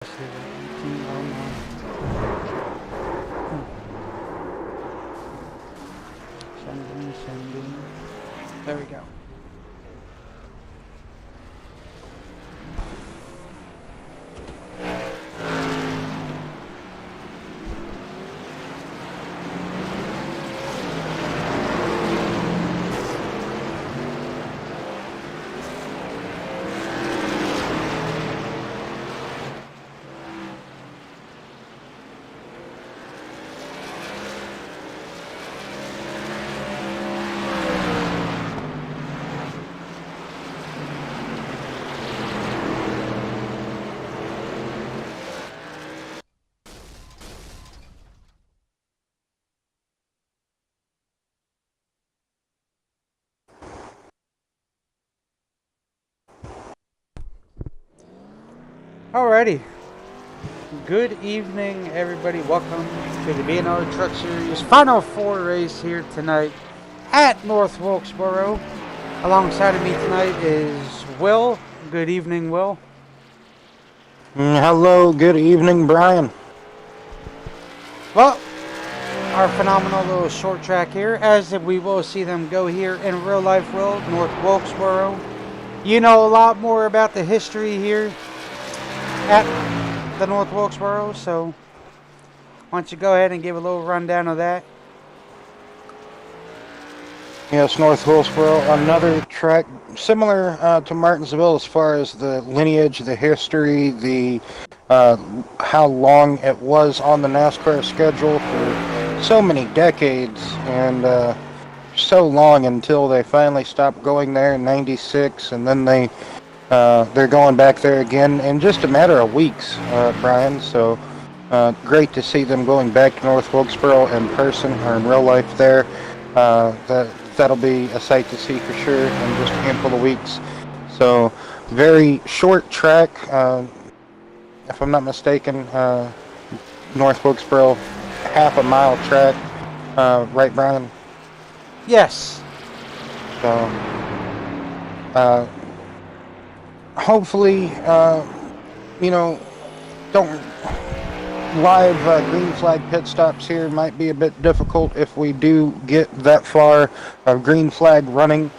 Sending. There we go. Alrighty. Good evening, everybody. Welcome to the BNR Truck Series Final Four race here tonight at North Wilkesboro. Alongside of me tonight is Will. Good evening, Will. Hello, good evening, Brian. Well, our phenomenal little short track here, as we will see them go here in real life, Will, North Wilkesboro. You know a lot more about the history here at the North Wilkesboro, so why don't you go ahead and give a little rundown of that? Yes, North Wilkesboro, another track similar to Martinsville as far as the lineage, the history, the how long it was on the NASCAR schedule for so many decades, and so long until they finally stopped going there in '96, and then they're going back there again in just a matter of weeks, Brian. So great to see them going back to North Wilkesboro in person or in real life there. That'll be a sight to see for sure in just a handful of weeks. So very short track, if I'm not mistaken. North Wilkesboro, half a mile track, right, Brian? Yes. So hopefully, don't live green flag pit stops here might be a bit difficult if we do get that far of green flag running.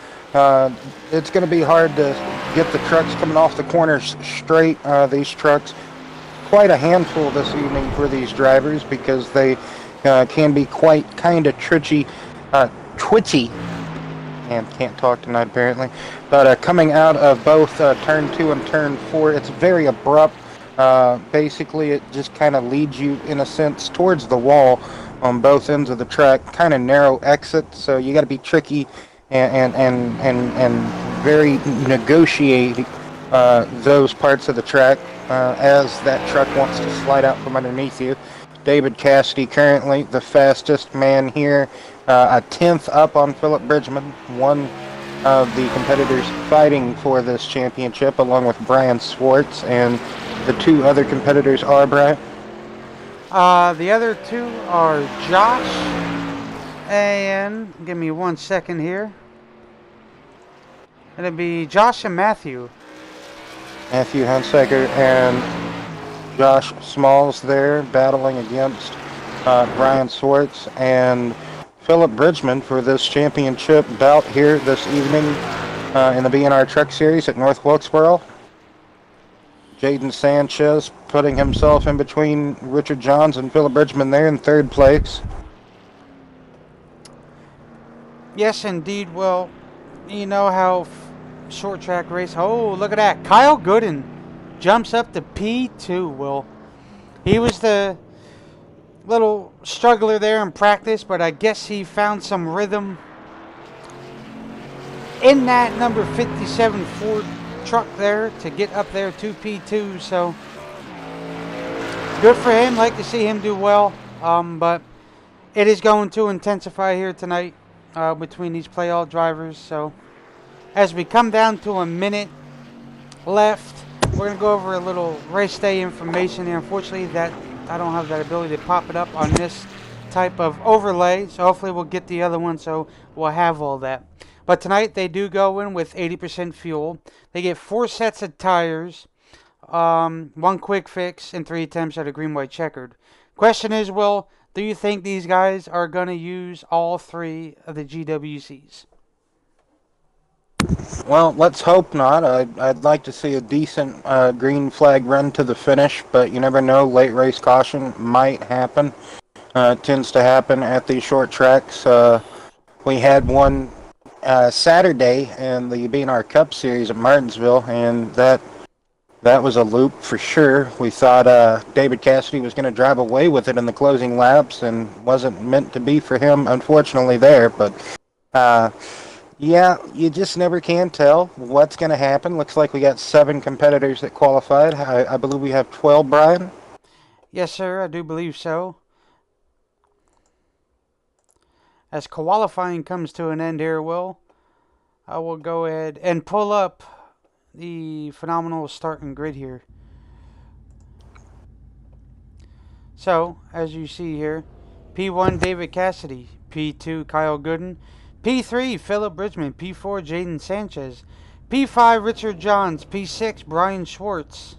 It's going to be hard to get the trucks coming off the corners straight. These trucks, quite a handful this evening for these drivers because they can be quite kind of twitchy. And can't talk tonight apparently. But coming out of both turn 2 and turn 4, it's very abrupt. Basically, it just kind of leads you, in a sense, towards the wall on both ends of the track. Kind of narrow exit, so you got to be tricky and very negotiate those parts of the track as that truck wants to slide out from underneath you. David Cassidy currently the fastest man here, a 10th up on Philip Bridgman, one of the competitors fighting for this championship, along with Brian Swartz, and the two other competitors are, Brian? The other two are Josh and, give me 1 second here. It'll be Josh and Matthew. Matthew Hunsaker and Josh Smalls there battling against Brian Swartz and Philip Bridgman for this championship bout here this evening in the BNR Truck Series at North Wilkesboro. Jaden Sanchez putting himself in between Richard Johns and Philip Bridgman there in third place. Yes, indeed. Well, you know how short track race. Oh, look at that. Kyle Gooden jumps up to P2, Will. He was the little struggler there in practice, but I guess he found some rhythm in that number 57 Ford truck there to get up there to P2, so good for him. Like to see him do well, but it is going to intensify here tonight between these playoff drivers. So as we come down to a minute left, we're going to go over a little race day information here. Unfortunately, that I don't have that ability to pop it up on this type of overlay, so hopefully we'll get the other one, so we'll have all that. But tonight they do go in with 80% fuel. They get 4 sets of tires, one quick fix and 3 attempts at a green, white, checkered. Question is, Will, do you think these guys are going to use all 3 of the GWCs? Well, let's hope not. I'd like to see a decent green flag run to the finish, but you never know. Late race caution might happen. It tends to happen at these short tracks. We had one Saturday in the BNR Cup Series at Martinsville, and that was a loop for sure. We thought David Cassidy was going to drive away with it in the closing laps, and wasn't meant to be for him, unfortunately, there. But yeah, you just never can tell what's going to happen. Looks like we got 7 competitors that qualified. I believe we have 12, Brian. Yes, sir, I do believe so. As qualifying comes to an end here, Will, I will go ahead and pull up the phenomenal starting grid here. So, as you see here, P1 David Cassidy, P2 Kyle Gooden, P3 Philip Bridgman, P4 Jaden Sanchez, P5 Richard Johns, P6 Brian Schwartz,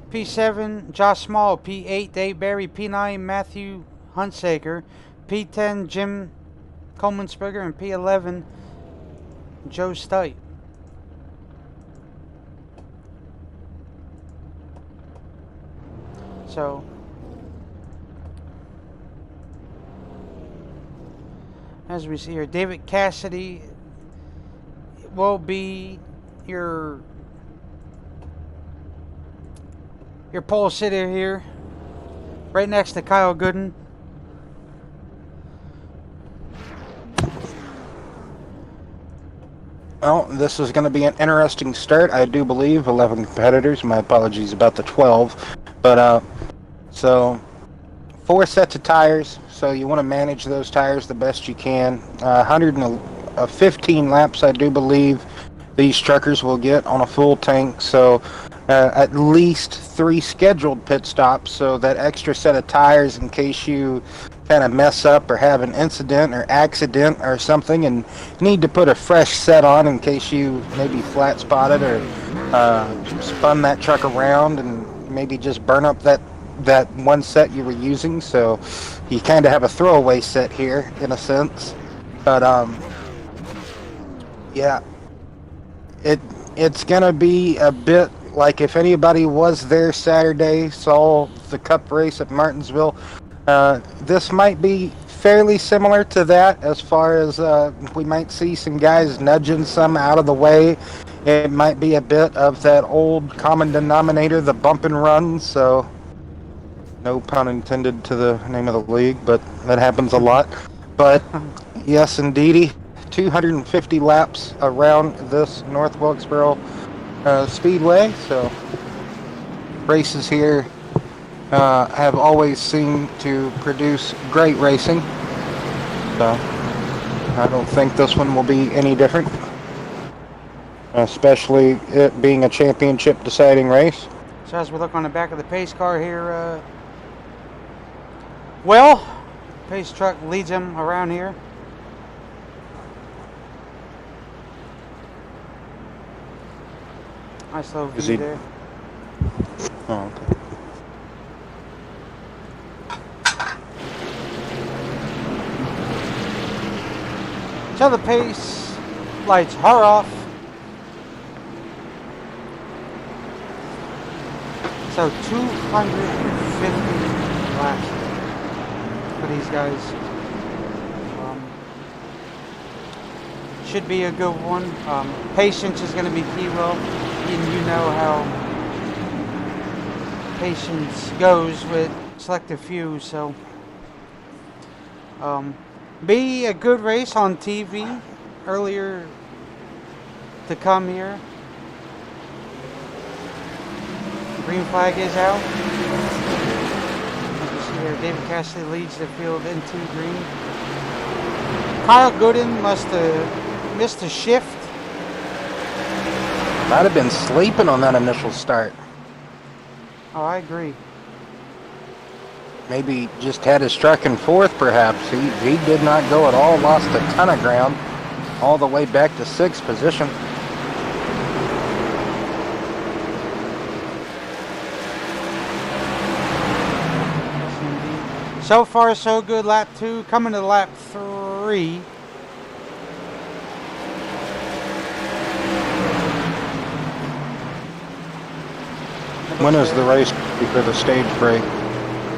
P7 Josh Small, P8 Dave Barry, P9 Matthew Huntsaker, P10 Jim Coleman-Sprigger, and P11 Joe Stipe. So, as we see here, David Cassidy will be your pole sitter here, right next to Kyle Gooden. Well, this is going to be an interesting start. I do believe 11 competitors. My apologies about the 12. But, so 4 sets of tires. So you want to manage those tires the best you can. 115 laps, I do believe, these truckers will get on a full tank. So at least 3 scheduled pit stops. So that extra set of tires in case you kind of mess up or have an incident or accident or something and need to put a fresh set on in case you maybe flat spotted or spun that truck around and maybe just burn up that one set you were using. So you kind of have a throwaway set here in a sense. But yeah, it's gonna be a bit like, if anybody was there Saturday, saw the cup race at Martinsville, this might be fairly similar to that, as far as we might see some guys nudging some out of the way. It might be a bit of that old common denominator, the bump and run. So no pun intended to the name of the league, but that happens a lot. But yes, indeedy, 250 laps around this North Wilkesboro Speedway. So races here have always seemed to produce great racing. So I don't think this one will be any different, especially it being a championship deciding race. So as we look on the back of the pace car here, well, pace truck leads him around here. Nice little view there. Oh, okay. So the pace lights are off. So 250 laps for these guys. Should be a good one. Patience is going to be key, Will. And you know how patience goes with selective few. So be a good race on TV earlier to come here. Green flag is out. As you see here, David Cassidy leads the field into green. Kyle Gooden must have missed a shift. Might have been sleeping on that initial start. Oh, I agree. Maybe just had his truck in 4th, perhaps. He did not go at all, lost a ton of ground, all the way back to 6th position. So far, so good. Lap 2. Coming to lap 3. When is the race for the stage break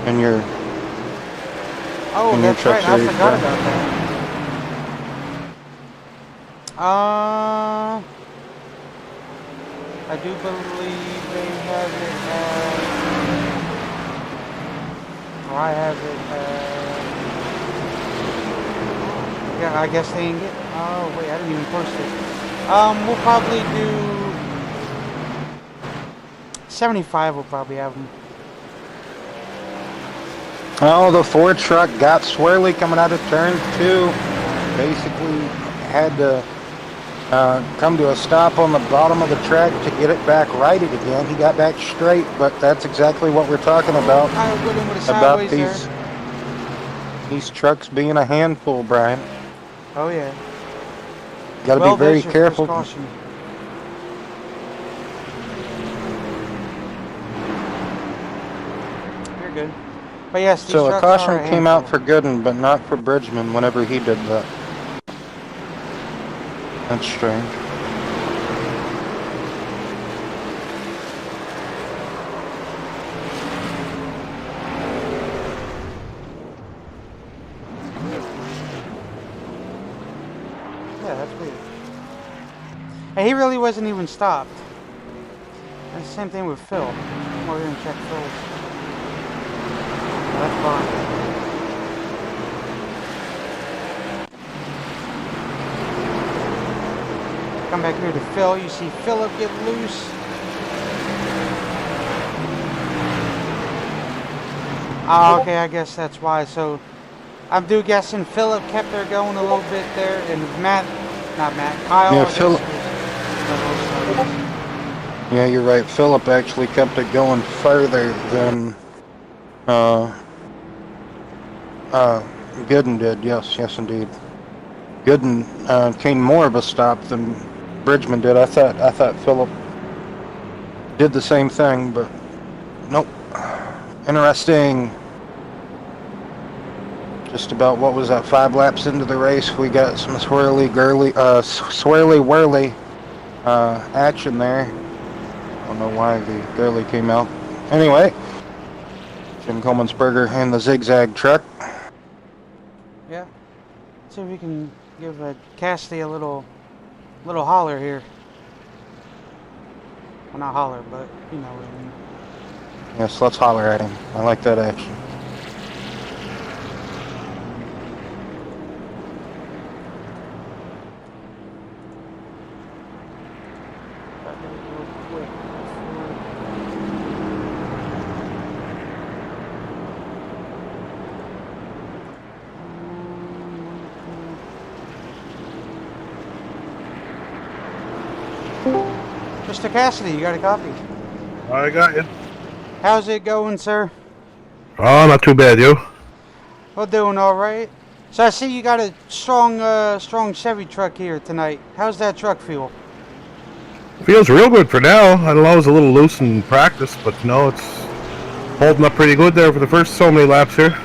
in your Oh, in your that's truck right. I series? forgot about that. I do believe they have it at... Oh, I have it at... Yeah, I guess they didn't get... Oh, wait, I didn't even post it. We'll probably do... 75 will probably have them. Oh, the Ford truck got swirly coming out of turn 2. Basically had to come to a stop on the bottom of the track to get it back righted again. He got back straight, but that's exactly what we're talking about. I would have with a About sideways these trucks being a handful, Brian. Oh, yeah. Got to Well, be very there's your first careful. caution. You're good. But yes, these So a trucks caution are a came out handful. for Gooden, but not for Bridgman whenever he did that. That's strange. Yeah, that's weird. And he really wasn't even stopped. That's the same thing with Phil. We're going to check Phil's. That's fine. Come back here to Phil. You see Philip get loose. Oh, okay, I guess that's why. So I'm guessing Philip kept her going a little bit there, and Kyle. Yeah, Philip. Yeah, you're right. Philip actually kept it going further than Gooden did. Yes, indeed. Gooden came more of a stop than Bridgman did. I thought Philip did the same thing, but nope. Interesting. Just about, what was that, 5 laps into the race, we got some swirly whirly action there. I don't know why the girly came out. Anyway, Jim Coleman'sberger and the zigzag truck. Yeah. Let's see if we can give Cassidy a little holler here. Well, not holler, but you know what I mean. Yes, let's holler at him. I like that action. Mr. Cassidy, you got a copy? I got you. How's it going, sir? Oh, not too bad, you? Well, doing all right. So I see you got a strong Chevy truck here tonight. How's that truck feel? Feels real good for now. I know it was a little loose in practice, but no, it's holding up pretty good there for the first so many laps here.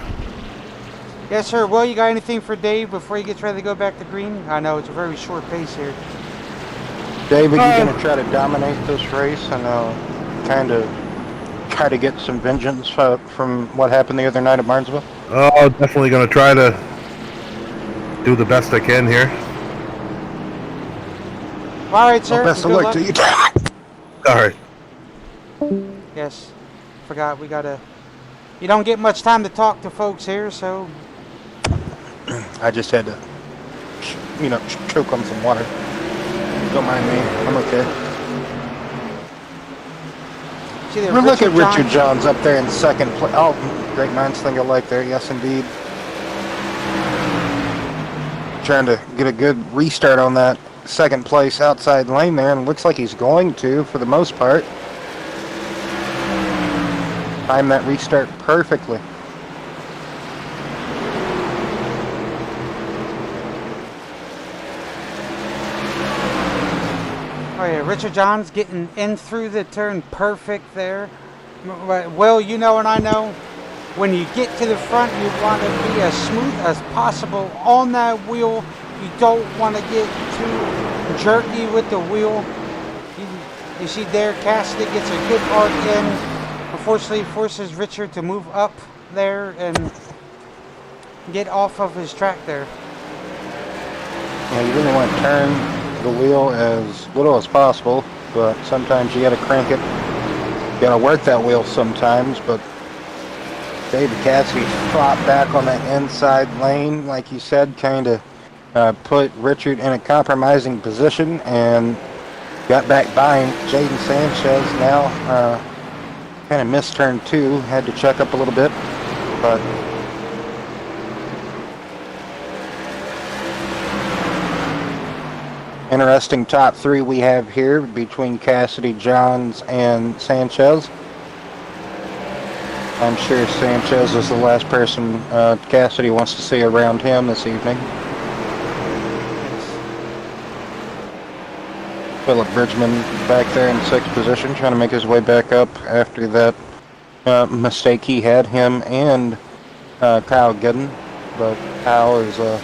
Yes, sir. Well, you got anything for Dave before he gets ready to go back to green? I know it's a very short pace here. David, you going to try to dominate this race and kind of try to get some vengeance from what happened the other night at Martinsville? Oh, definitely going to try to do the best I can here. All right, sir. Well, best of luck to you. All right. Yes. Forgot we gotta. You don't get much time to talk to folks here, so. I just had to, choke on some water. Don't mind me. I'm okay. See there, Look at Richard Johns up there in second place. Oh, great minds think alike there. Yes, indeed. Trying to get a good restart on that second place outside lane there, and looks like he's going to for the most part. Timed that restart perfectly. Oh yeah, Richard Johns getting in through the turn perfect there. Well, you know and I know, when you get to the front, you want to be as smooth as possible on that wheel. You don't want to get too jerky with the wheel. You see there, Cassidy gets a good arc in. Unfortunately, forces Richard to move up there and get off of his track there. Yeah, you really want to turn the wheel as little as possible, but sometimes you got to crank it. You got to work that wheel sometimes, but David Cassidy fought back on that inside lane, like you said, kind of put Richard in a compromising position and got back by him. Jaden Sanchez now kind of missed turn 2, had to check up a little bit, but interesting top 3 we have here between Cassidy, Johns, and Sanchez. I'm sure Sanchez is the last person Cassidy wants to see around him this evening. Philip Bridgman back there in 6th position, trying to make his way back up after that mistake he had, him and Kyle Gooden. But Kyle is a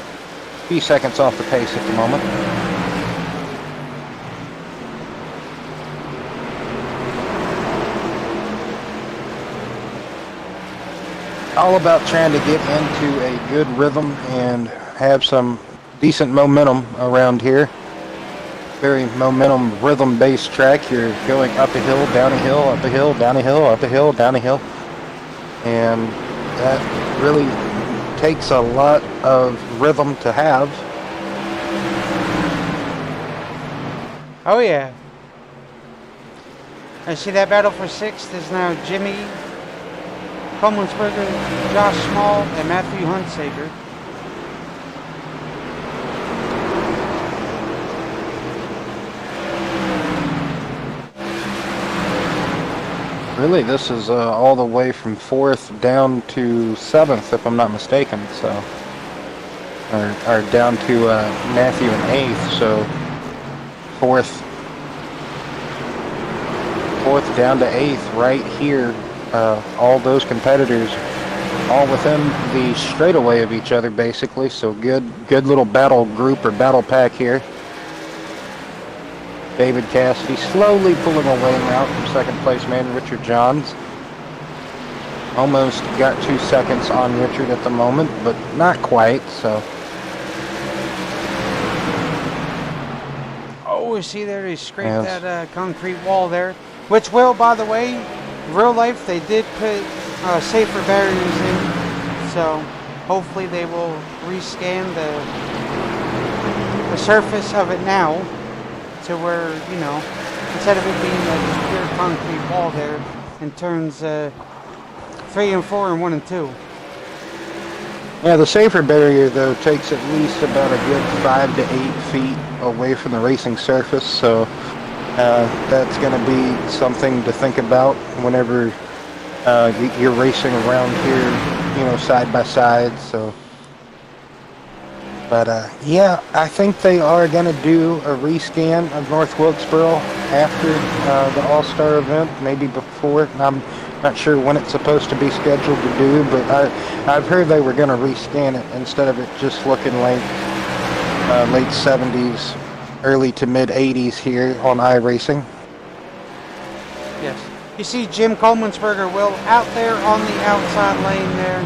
few seconds off the pace at the moment. All about trying to get into a good rhythm and have some decent momentum around here. Very momentum rhythm based track. You're going up a hill, down a hill, up a hill, down a hill, up a hill, down a hill. And that really takes a lot of rhythm to have. Oh yeah. I see that battle for 6th is now Jimmy Comensberger, Josh Small, and Matthew Hunsaker. Really, this is all the way from 4th down to 7th, if I'm not mistaken. So, or down to Matthew and 8th. So, 4th down to 8th, right here. All those competitors, all within the straightaway of each other, basically. So good little battle group or battle pack here. David Cassidy slowly pulling away now from 2nd place man Richard Johns. Almost got 2 seconds on Richard at the moment, but not quite. So. Oh, see there, he scraped that concrete wall there. Which will, by the way, real life they did put safer barriers in, so hopefully they will rescan the surface of it now to where, you know, instead of it being like a pure concrete wall there, and turns 3 and 4 and 1 and 2. Yeah, the safer barrier though takes at least about a good 5 to 8 feet away from the racing surface, so that's going to be something to think about whenever you're racing around here, you know, side by side. So, but yeah, I think they are going to do a rescan of North Wilkesboro after the All-Star event, maybe before. I'm not sure when it's supposed to be scheduled to do, but I've heard they were going to rescan it instead of it just looking like late 70s. Early to mid 80s here on iRacing. Yes. You see Jim Comensberger, Will, out there on the outside lane there.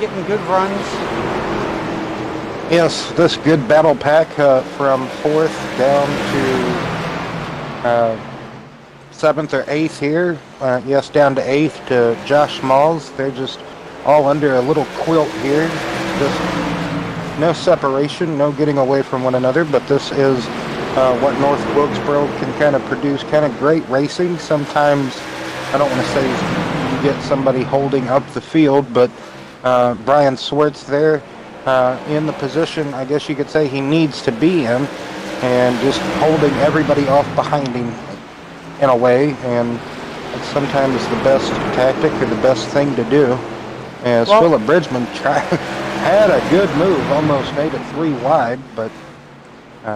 Getting good runs. Yes, this good battle pack from 4th down to 7th or 8th here. Yes, down to 8th to Josh Smalls. They're just all under a little quilt here. Just no separation, no getting away from one another, but this is what North Wilkesboro can kind of produce, kind of great racing. Sometimes, I don't want to say you get somebody holding up the field, but Brian Swartz there in the position, I guess you could say he needs to be in, and just holding everybody off behind him in a way, and it's sometimes the best tactic or the best thing to do. As Philip Bridgman had a good move, almost made it 3 wide, but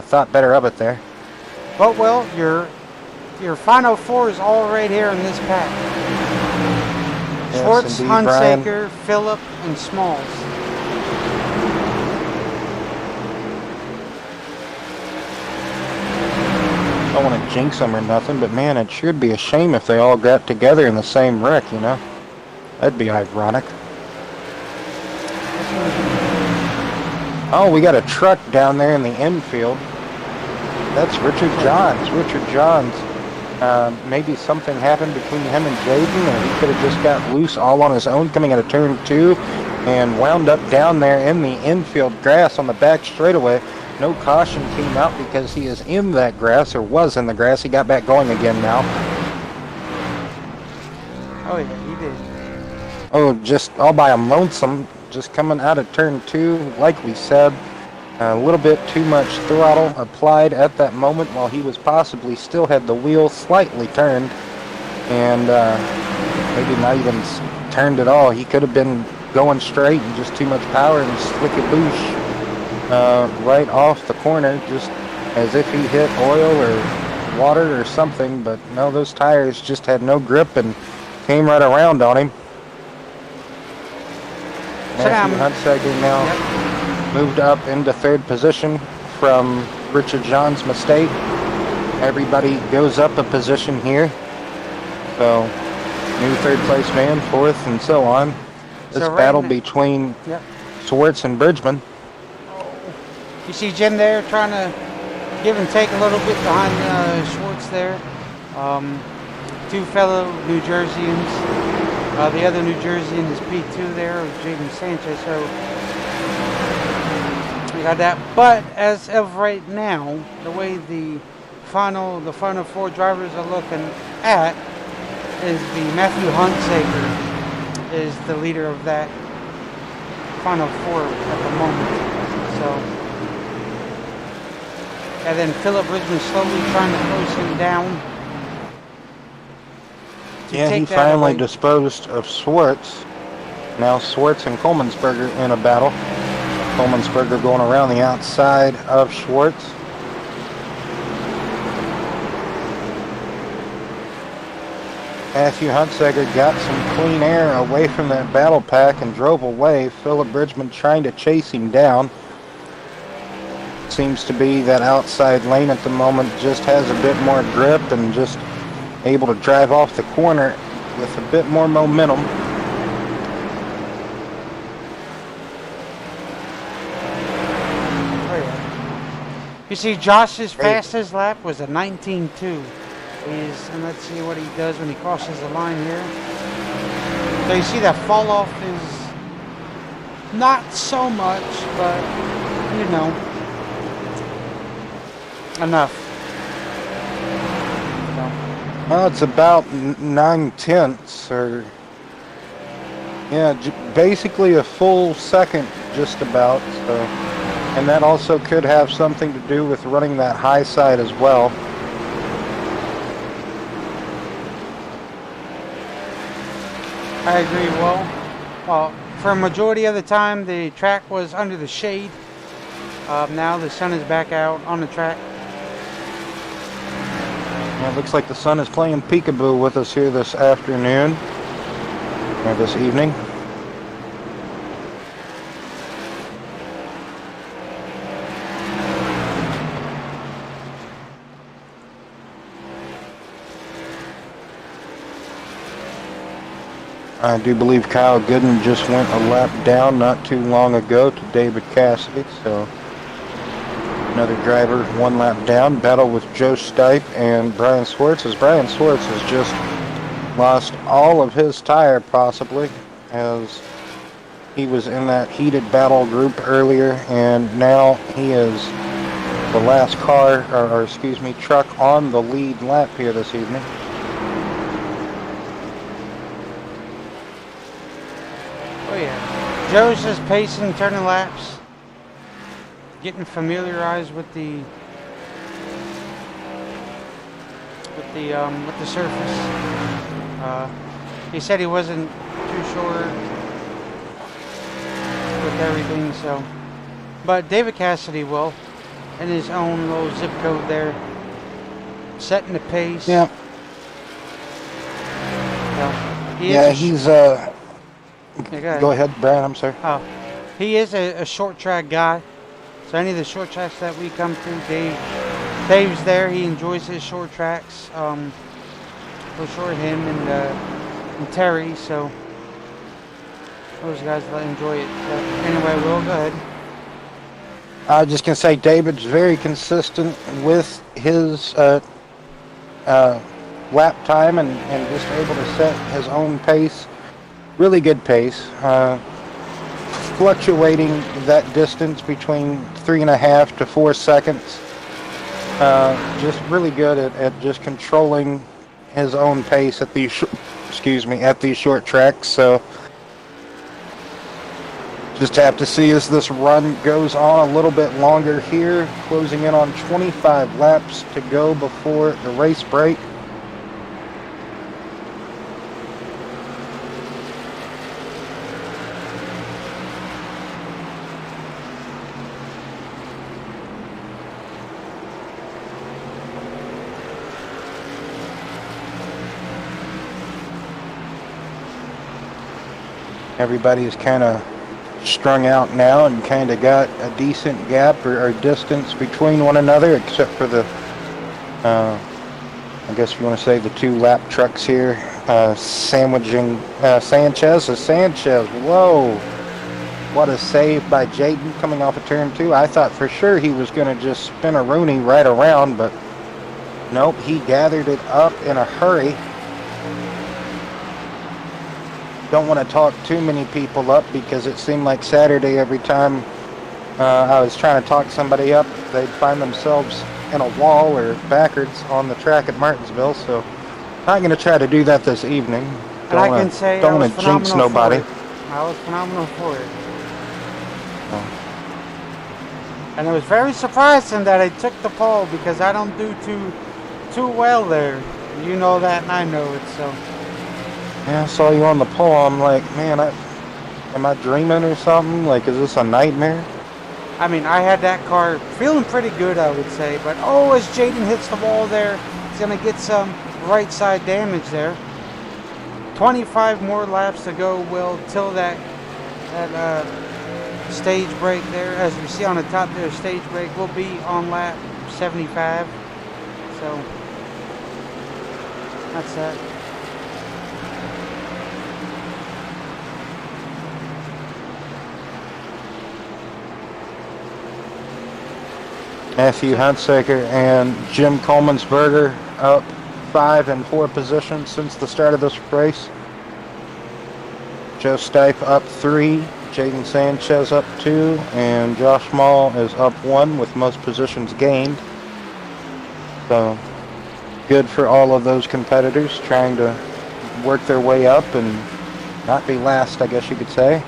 thought better of it there. But, well, your final 4 is all right here in this pack. Schwartz, indeed, Brian. Hunsaker, Phillip, and Smalls. I don't want to jinx them or nothing, but man, it should be a shame if they all got together in the same wreck, you know? That'd be ironic. Oh, we got a truck down there in the infield. That's Richard Johns. Richard Johns. Maybe something happened between him and Jaden, or he could have just got loose all on his own coming out of turn 2 and wound up down there in the infield grass on the back straightaway. No caution came out because he is in that grass, or was in the grass. He got back going again now. Oh yeah, he did. Oh, just all by a lonesome, just coming out of turn 2, like we said. A little bit too much throttle applied at that moment while he was possibly still had the wheel slightly turned, and maybe not even turned at all. He could have been going straight and just too much power and slick a boosh right off the corner, just as if he hit oil or water or something. But no, those tires just had no grip and came right around on him. Matthew Hunsaker now moved up into third position from Richard John's mistake. Everybody goes up a position here. So, new third place man, fourth, and so on. This battle between Schwartz and Bridgman. You see Jim there trying to give and take a little bit behind Schwartz there. Two fellow New Jerseyans. The other New Jerseyan is P2 there, Jaden Sanchez. So we got that. But as of right now, the way the final 4 drivers are looking at is the Matthew Hunsaker is the leader of that final 4 at the moment. So. And then Phillip Bridgman slowly trying to close him down. Yeah, he finally disposed of Schwartz. Now Schwartz and Coleman'sberger in a battle. Coleman'sberger going around the outside of Schwartz. Matthew Hunsaker got some clean air away from that battle pack and drove away. Phillip Bridgman trying to chase him down. Seems to be that outside lane at the moment just has a bit more grip and just able to drive off the corner with a bit more momentum. Oh yeah. You see Josh's fastest lap was a 19.2. And let's see what he does when he crosses the line here. So you see that fall off is not so much, but you know, enough. Well, it's about 9/10, or yeah, basically a full second, just about. So, and that also could have something to do with running that high side as well. I agree. Well, for a majority of the time, the track was under the shade. Now the sun is back out on the track. It looks like the sun is playing peekaboo with us here this afternoon, or this evening. I do believe Kyle Gooden just went a lap down not too long ago to David Cassidy, so another driver 1 lap down. Battle with Joe Stipe and Brian Schwartz, as Brian Schwartz has just lost all of his tire possibly, as he was in that heated battle group earlier, and now he is the last car, or excuse me, truck on the lead lap here this evening. Oh yeah, Joe's just pacing, turning laps, getting familiarized with the surface. He said he wasn't too sure with everything, so. But David Cassidy will, in his own little zip code there, setting the pace. Yeah. He Yeah, is he's yeah, go ahead, Brian. I'm sorry. Oh, he is a short track guy. So any of the short tracks that we come to, Dave's there. He enjoys his short tracks. For sure, him and Terry. So those guys enjoy it. So anyway, Will, go ahead. I was just gonna say David's very consistent with his lap time and just able to set his own pace. Really good pace. Fluctuating that distance between 3.5 to 4 seconds. Just really good at just controlling his own pace at these at these short tracks. So just have to see as this run goes on a little bit longer here, closing in on 25 laps to go before the race break. Everybody's kind of strung out now and kind of got a decent gap or distance between one another, except for the, I guess you want to say the two lap trucks here, sandwiching Sanchez. So Sanchez, whoa, what a save by Jaden coming off of turn 2. I thought for sure he was going to just spin a Rooney right around, but nope, he gathered it up in a hurry. Don't want to talk too many people up because it seemed like Saturday every time I was trying to talk somebody up, they'd find themselves in a wall or backwards on the track at Martinsville. So not going to try to do that this evening. And I can say don't want to jinx nobody. I was phenomenal for it. And I was very surprising that I took the pole because I don't do too well there. You know that and I know it, so. Yeah, I saw you on the pole. I'm like, man, am I dreaming or something? Like, is this a nightmare? I mean, I had that car feeling pretty good, I would say. But, as Jaden hits the wall there, he's going to get some right side damage there. 25 more laps to go, Will, till that stage break there. As we see on the top there, stage break will be on lap 75. So, that's that. Matthew Hunsaker and Jim Coleman'sberger up 5 and 4 positions since the start of this race. Joe Stipe up 3, Jaden Sanchez up 2, and Josh Mall is up 1 with most positions gained. So good for all of those competitors trying to work their way up and not be last, I guess you could say.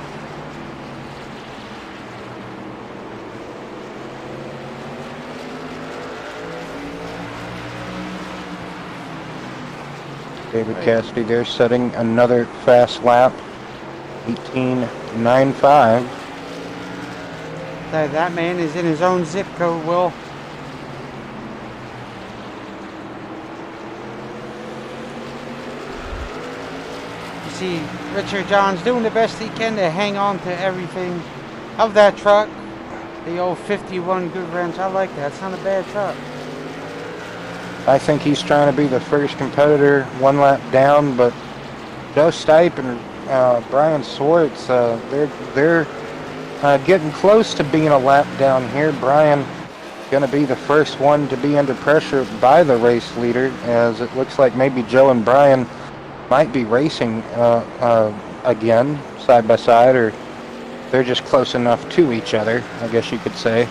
David Cassidy there setting another fast lap, 18.95. That man is in his own zip code, Will. You see, Richard John's doing the best he can to hang on to everything of that truck. The old 51 Good Ranch. I like that. It's not a bad truck. I think he's trying to be the first competitor one lap down, but Joe Stipe and Brian Swartz, they're getting close to being a lap down here. Brian going to be the first one to be under pressure by the race leader, as it looks like maybe Joe and Brian might be racing again side by side, or they're just close enough to each other, I guess you could say.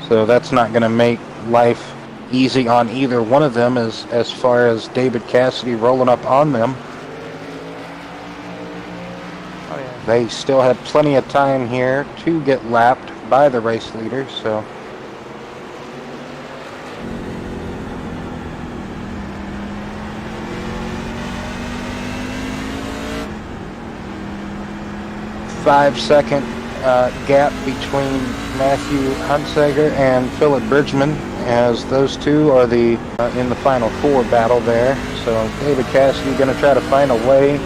So that's not going to make life easy on either one of them as far as David Cassidy rolling up on them. Oh, yeah. They still have plenty of time here to get lapped by the race leader, so. Five-second gap between Matthew Hunsaker and Philip Bridgman, as those two are in the final 4 battle there. So David Cassidy going to try to find a way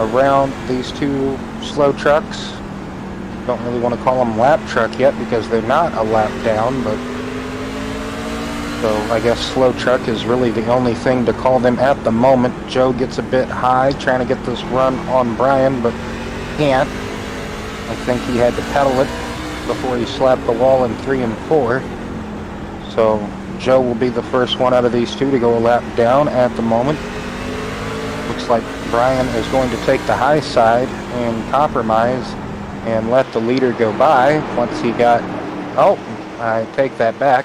around these two slow trucks. Don't really want to call them lap truck yet because they're not a lap down, but so I guess slow truck is really the only thing to call them at the moment. Joe gets a bit high trying to get this run on Brian, but can't. I think he had to pedal it before he slapped the wall in 3 and 4. So Joe will be the first one out of these two to go a lap down at the moment. Looks like Brian is going to take the high side and compromise and let the leader go by once he got... Oh, I take that back.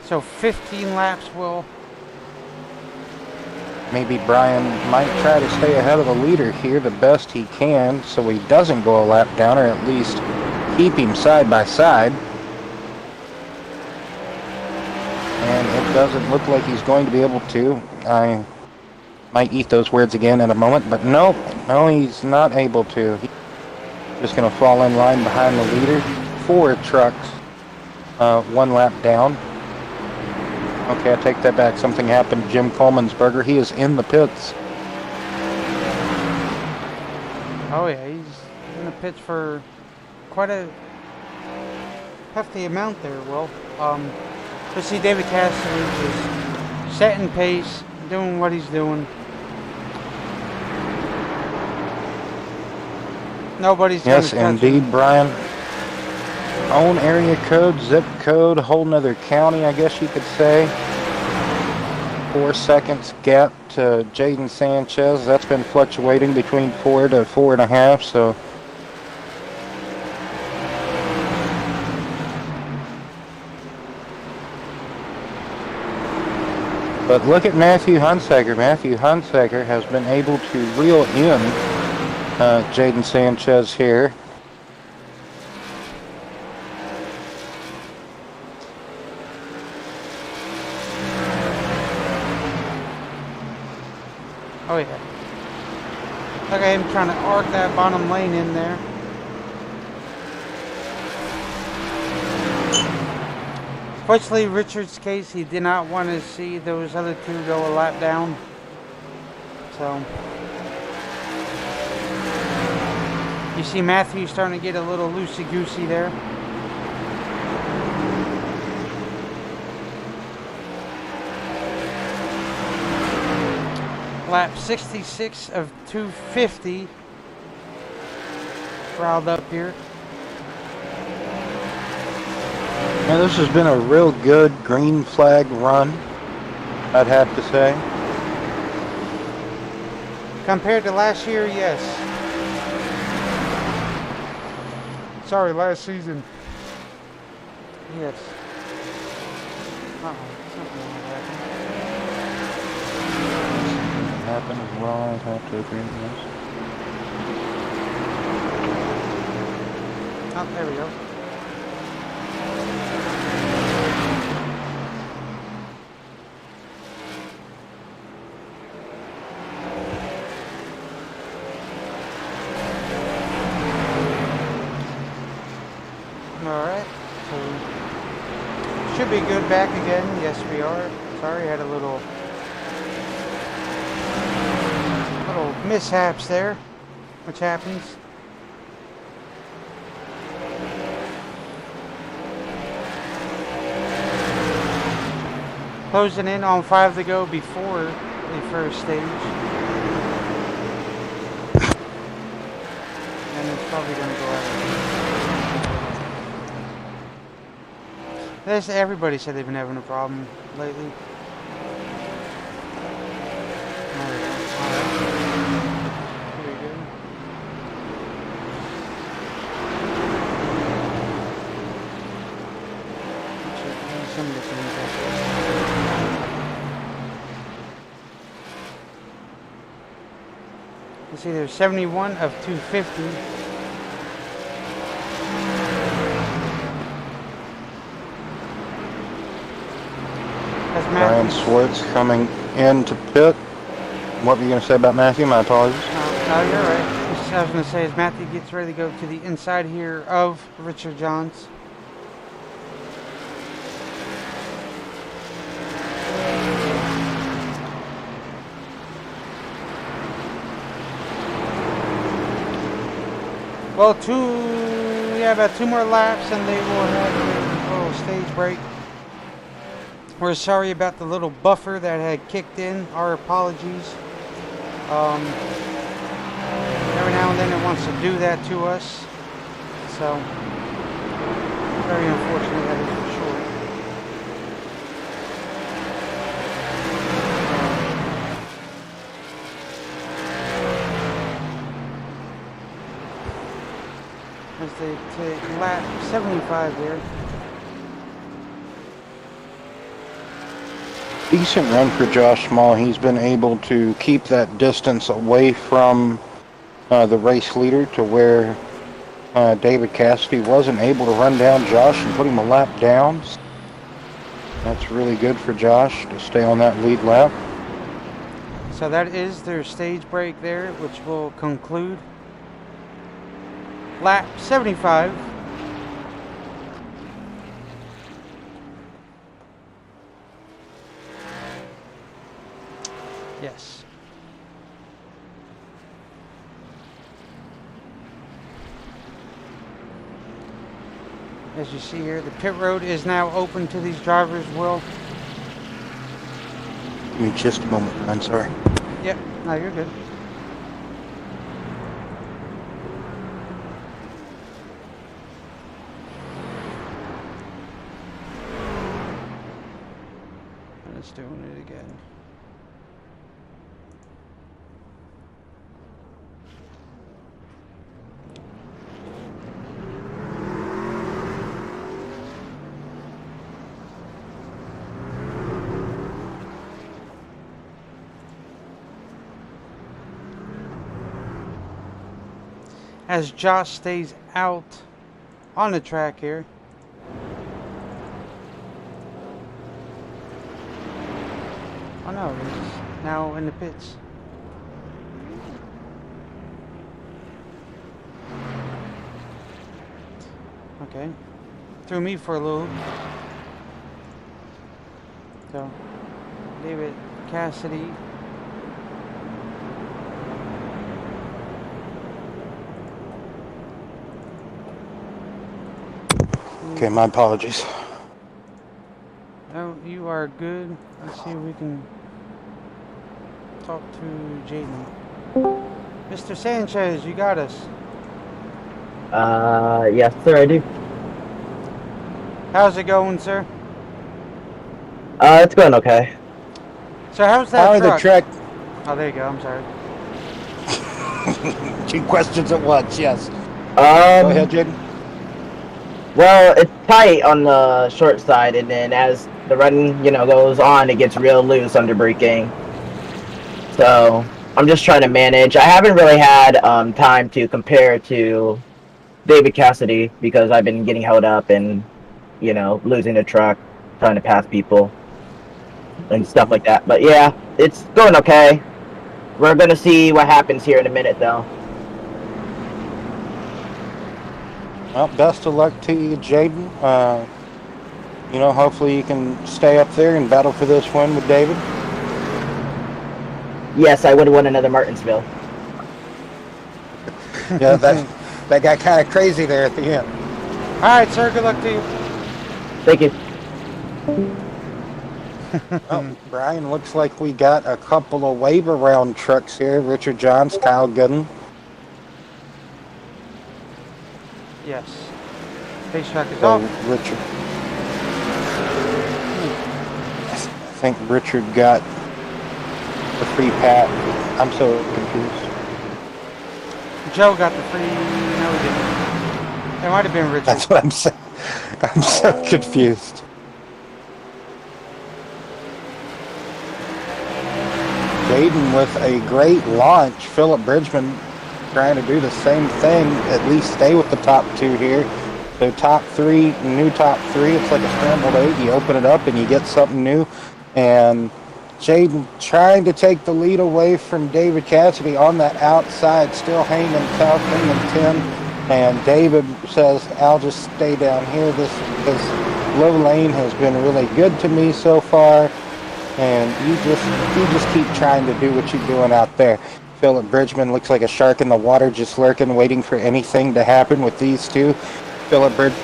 So 15 laps will... Maybe Brian might try to stay ahead of the leader here the best he can so he doesn't go a lap down, or at least keep him side by side. And it doesn't look like he's going to be able to. I might eat those words again in a moment, but no, he's not able to. He's just going to fall in line behind the leader. 4 trucks, 1 lap down. Okay, I take that back. Something happened to Jim Coleman's burger. He is in the pits. Oh yeah, he's in the pits for quite a hefty amount there, Will. Let's see, David Cassidy is setting pace, doing what he's doing. Nobody's going to touch him. Yes, indeed, Brian. Own area code, zip code, whole nother county, I guess you could say. 4 seconds gap to Jaden Sanchez. That's been fluctuating between 4 to 4.5, so... But look at Matthew Hunsaker. Matthew Hunsaker has been able to reel in Jaden Sanchez here. Oh yeah. Look at him trying to arc that bottom lane in there. Fortunately, Richard's case, he did not want to see those other two go a lap down. So, you see Matthew starting to get a little loosey-goosey there. Lap 66 of 250. Riled up here. Now, this has been a real good green flag run, I'd have to say. Compared to last year, yes. Sorry, last season. Yes. Something like that. Happen as well, I'd have to agree with this. Oh, there we go. Alright, so should be good back again. Yes, we are. Sorry, had a little mishaps there, which happens. Closing in on 5 to go before the first stage. And it's probably going to go out. Everybody said they've been having a problem lately. You see there's 71 of 250. Brian Swartz coming into pit. What were you going to say about Matthew? My apologies. No, you're right. I was going to say as Matthew gets ready to go to the inside here of Richard Johns. Well, about 2 more laps and they will have a little stage break. We're sorry about the little buffer that had kicked in. Our apologies. Every now and then it wants to do that to us. So, very unfortunate, that is for sure. As they take lap 75 there. Decent run for Josh Small. He's been able to keep that distance away from the race leader to where David Cassidy wasn't able to run down Josh and put him a lap down. That's really good for Josh to stay on that lead lap. So that is their stage break there, which will conclude lap 75. Yes. As you see here, the pit road is now open to these drivers, Will. Give me just a moment. I'm sorry. Yep, no, you're good. Let's doing it again. As Josh stays out on the track here. Oh no, he's now in the pits. Okay. Threw me for a loop. So, David Cassidy. Okay, my apologies. Oh, you are good. Let's see if we can talk to Jaden. Mr. Sanchez, you got us. Yes, sir, I do. How's it going, sir? It's going okay. So how's that How are truck? the track? Oh, there you go. I'm sorry. 2 questions at once, yes. Go ahead, Jaden. Well, it's tight on the short side, and then as the run, goes on, it gets real loose under braking. So I'm just trying to manage. I haven't really had time to compare to David Cassidy because I've been getting held up and losing the truck, trying to pass people and stuff like that. But yeah, it's going okay. We're gonna see what happens here in a minute, though. Well, best of luck to you, Jaden. Hopefully you can stay up there and battle for this win with David. Yes, I would have won another Martinsville. Yeah, that got kind of crazy there at the end. All right, sir. Good luck to you. Thank you. Well, Brian, looks like we got a couple of wave around trucks here. Richard Johns, Kyle Gooden. Yes. Base track is So off. Richard. I think Richard got the free pat. I'm so confused. Joe got the free. No, he didn't. It might have been Richard. That's what I'm saying. I'm so confused. Jaden with a great launch. Philip Bridgman trying to do the same thing, at least stay with the top 2 here. So top 3, new top 3, it's like a scrambled egg. You open it up and you get something new. And Jaden trying to take the lead away from David Cassidy on that outside, still hanging tough, hanging 10. And David says, I'll just stay down here. This low lane has been really good to me so far. And you just keep trying to do what you're doing out there. Philip Bridgman looks like a shark in the water, just lurking, waiting for anything to happen with these two. Philip Bridgman,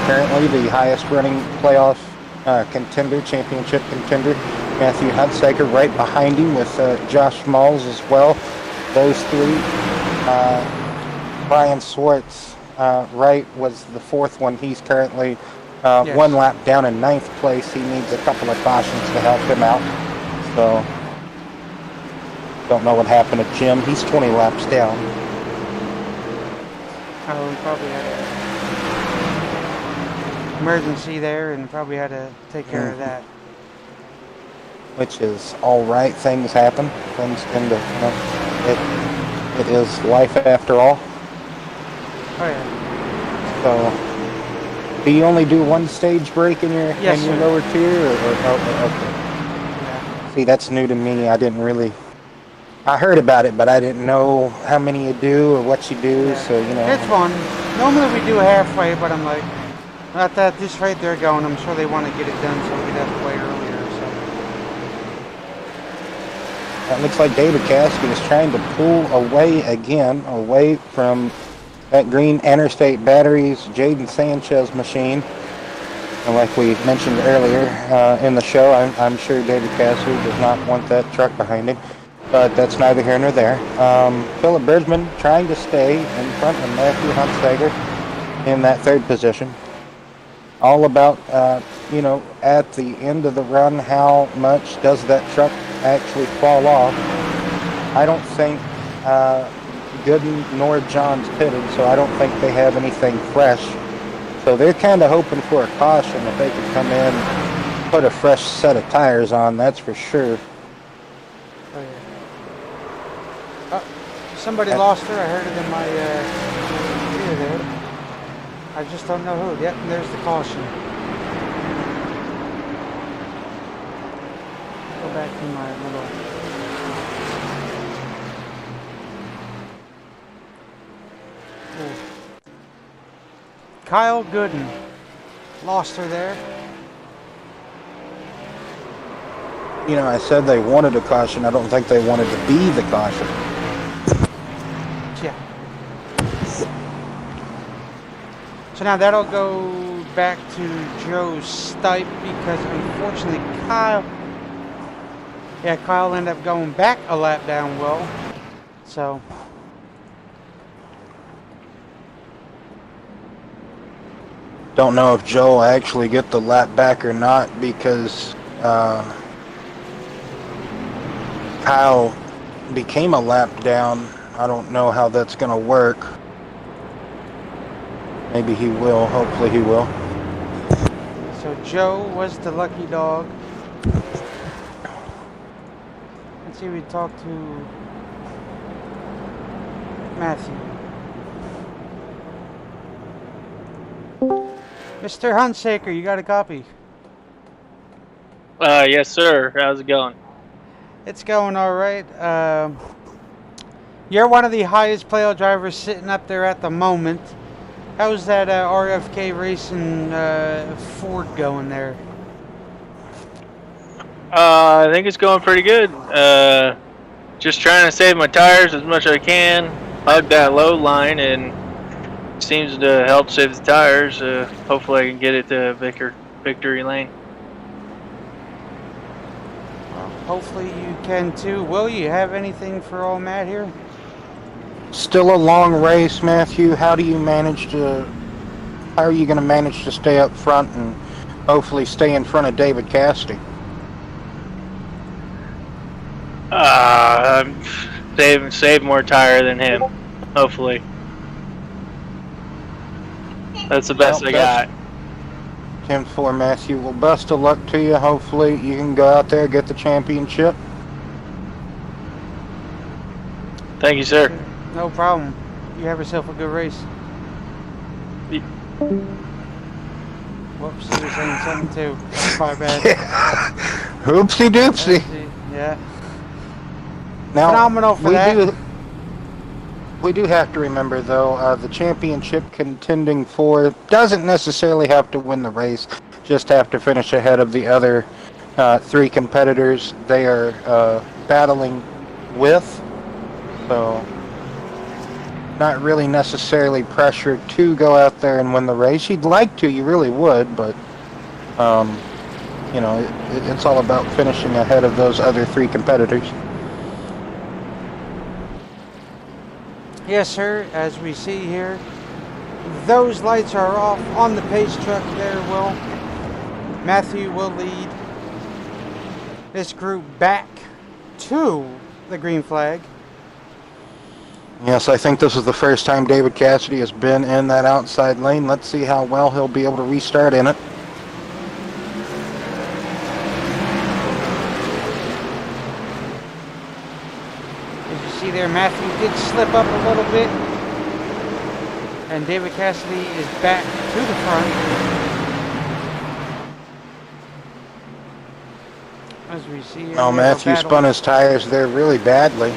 currently the highest running playoff contender, championship contender. Matthew Hunsaker right behind him with Josh Smalls as well. Those three. Brian Swartz right was the fourth one. He's currently Yes. 1 lap down in 9th place. He needs a couple of cautions to help him out. So, don't know what happened to Jim. He's 20 laps down. Oh, we probably had an emergency there and probably had to take care of that. Which is all right. Things happen. Things tend to, you know, it is life after all. Oh, yeah. So, do you only do one stage break in your Yes, in your sir. lower tier, or okay? Yeah. See, that's new to me. I didn't really. I heard about it, but I didn't know how many you do or what you do. Yeah. So you know. It's fun. Normally we do halfway, but I'm like, at this rate they're going, I'm sure they want to get it done so we get out of the way earlier. So. It looks like David Caskey is trying to pull away again, away from that green Interstate Batteries Jaden Sanchez machine. And like we mentioned earlier in the show, I'm sure David Caskey does not want that truck behind him. But that's neither here nor there. Philip Bridgman trying to stay in front of Matthew Hunsaker in that 3rd position. All about, you know, at the end of the run, how much does that truck actually fall off? I don't think Gooden nor John's pitted, so I don't think they have anything fresh. So they're kind of hoping for a caution if they could come in, put a fresh set of tires on, that's for sure. Oh, yeah. Oh, somebody lost her. I heard it in my ear there. I just don't know who. Yep, and there's the caution. Go back to my little. Ooh. Kyle Gooden lost her there. You know, I said they wanted a caution. I don't think they wanted to be the caution. Yeah. So now that'll go back to Joe Stipe because unfortunately Kyle ended up going back a lap down well. So Don't know if Joe will actually get the lap back or not because Kyle became a lap down. I don't know how that's going to work. Maybe he will. Hopefully he will. So Joe was the lucky dog. Let's see if we talk to Matthew. Mr. Hunsaker, you got a copy? Yes, sir. How's it going? It's going all right. You're one of the highest playoff drivers sitting up there at the moment. How's that RFK Racing Ford going there? I think it's going pretty good. Just trying to save my tires as much as I can. Hug that load line and seems to help save the tires. Hopefully I can get it to victory lane. Well, hopefully you can too. Will you have anything for old Matt here? Still a long race, Matthew. How are you going to manage to stay up front and hopefully stay in front of David Caskey? Save more tire than him. Hopefully. That's the best I got. 10-4, Matthew. Well, best of luck to you. Hopefully you can go out there, get the championship. Thank you, sir. No problem. You have yourself a good race. Whoops, you were saying something too. My bad. Hoopsie doopsie. Yeah. Now, Phenomenal for that. We do have to remember, though, the championship contending for doesn't necessarily have to win the race, just have to finish ahead of the other 3 competitors they are battling with. So, not really necessarily pressured to go out there and win the race. You'd like to, you really would, but, you know, it's all about finishing ahead of those other three competitors. Yes, sir. As we see here, those lights are off on the pace truck there, Will. Matthew will lead this group back to the green flag. Yes, I think this is the first time David Cassidy has been in that outside lane. Let's see how well he'll be able to restart in it. As you see there, Matthew did slip up a little bit. And David Cassidy is back to the front. As we see here, Oh, Matthew spun his tires there really badly.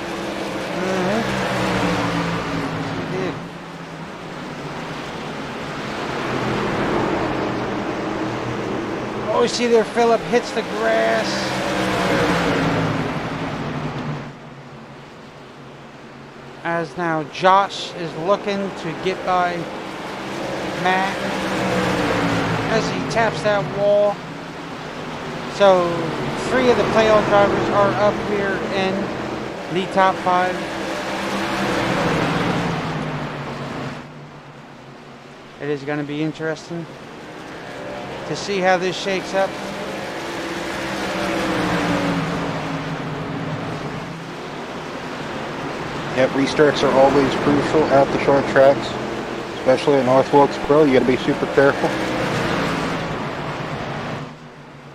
Oh, see there, Phillip hits the grass. As now Josh is looking to get by Matt as he taps that wall. So 3 of the playoff drivers are up here in the top 5. It is going to be interesting to see how this shakes up. Yep, restarts are always crucial at the short tracks, especially at North Wilkesboro. You got to be super careful.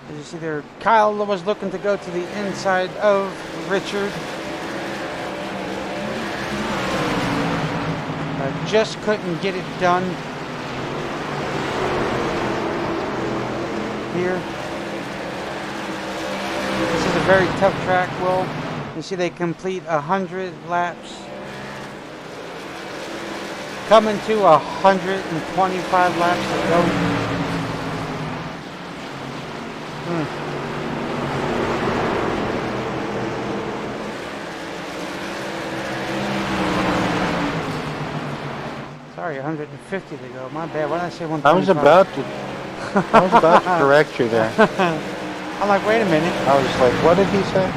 As you see there, Kyle was looking to go to the inside of Richard. Just couldn't get it done here. This is a very tough track, Will. You see they complete 100 laps. Coming to 125 laps to go. Sorry, 150 to go. My bad. Why did I say 125? I was about to correct you there. I'm like, wait a minute. I was like, what did he say?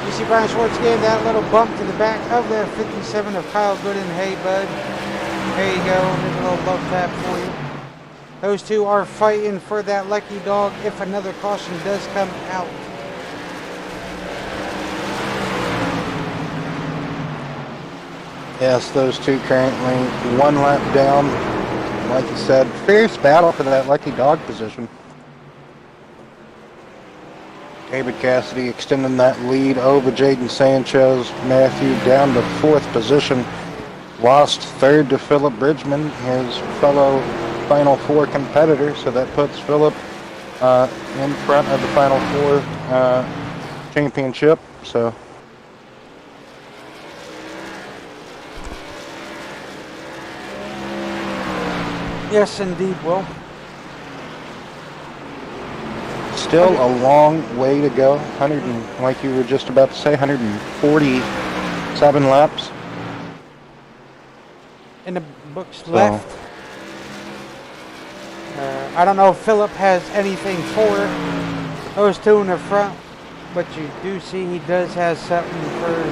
You see Brian Schwartz gave that little bump to the back of the 57 of Kyle Gooden. Hey, bud. There you go. There's a little love tap for you. Those two are fighting for that lucky dog if another caution does come out. Yes, those two currently 1 lap down. Like you said, fierce battle for that lucky dog position. David Cassidy extending that lead over Jaden Sanchez. Matthew down to 4th position. Lost 3rd to Phillip Bridgman, his fellow Final 4 competitor. So that puts Phillip in front of the Final 4 championship. So Yes, indeed, Will. still a long way to go. 100 and, like you were just about to say, 147 laps. In the books left. I don't know if Phillip has anything for those two in the front, but you do see he does have something for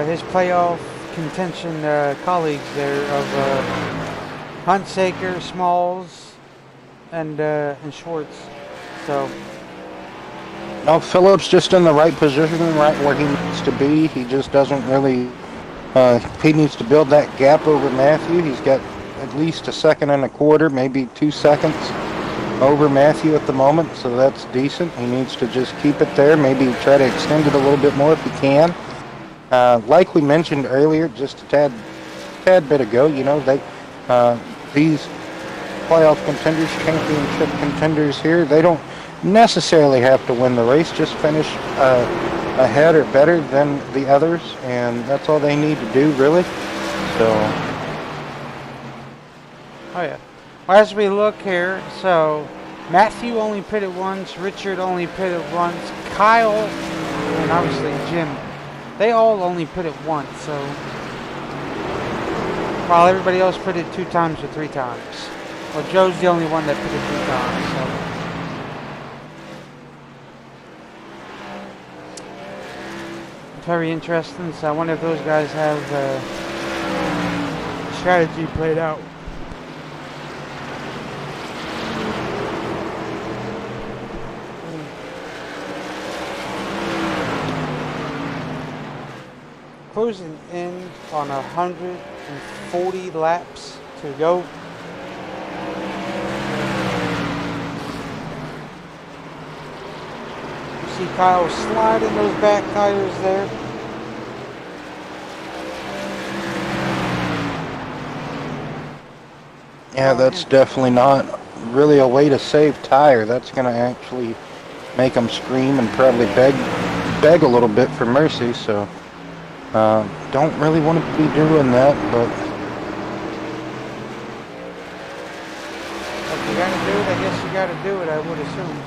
his playoff contention colleagues there of Huntsaker, Smalls, and Schwartz. So No, Phillip's just in the right position, right where he needs to be. He just doesn't really. He needs to build that gap over Matthew. He's got at least 1.25 seconds, maybe 2 seconds over Matthew at the moment, so that's decent. He needs to just keep it there, maybe try to extend it a little bit more if he can. Like we mentioned earlier, just a tad bit ago, you know, these playoff contenders, championship contenders here, they don't necessarily have to win the race, just finish ahead or better than the others, and that's all they need to do, really. So. Oh yeah. Well, as we look here, so Matthew only pitted once, Richard only pitted once, Kyle and obviously Jim. They all only put it once, so while everybody else put it 2 times or 3 times. Well, Joe's the only one that put it 3 times, so very interesting. So I wonder if those guys have strategy played out. Closing in on 140 laps to go. You see Kyle sliding those back tires there. Yeah, that's definitely not really a way to save tire. That's going to actually make them scream and probably beg a little bit for mercy. So don't really want to be doing that, but if you gotta do it, I guess you gotta do it, I would assume.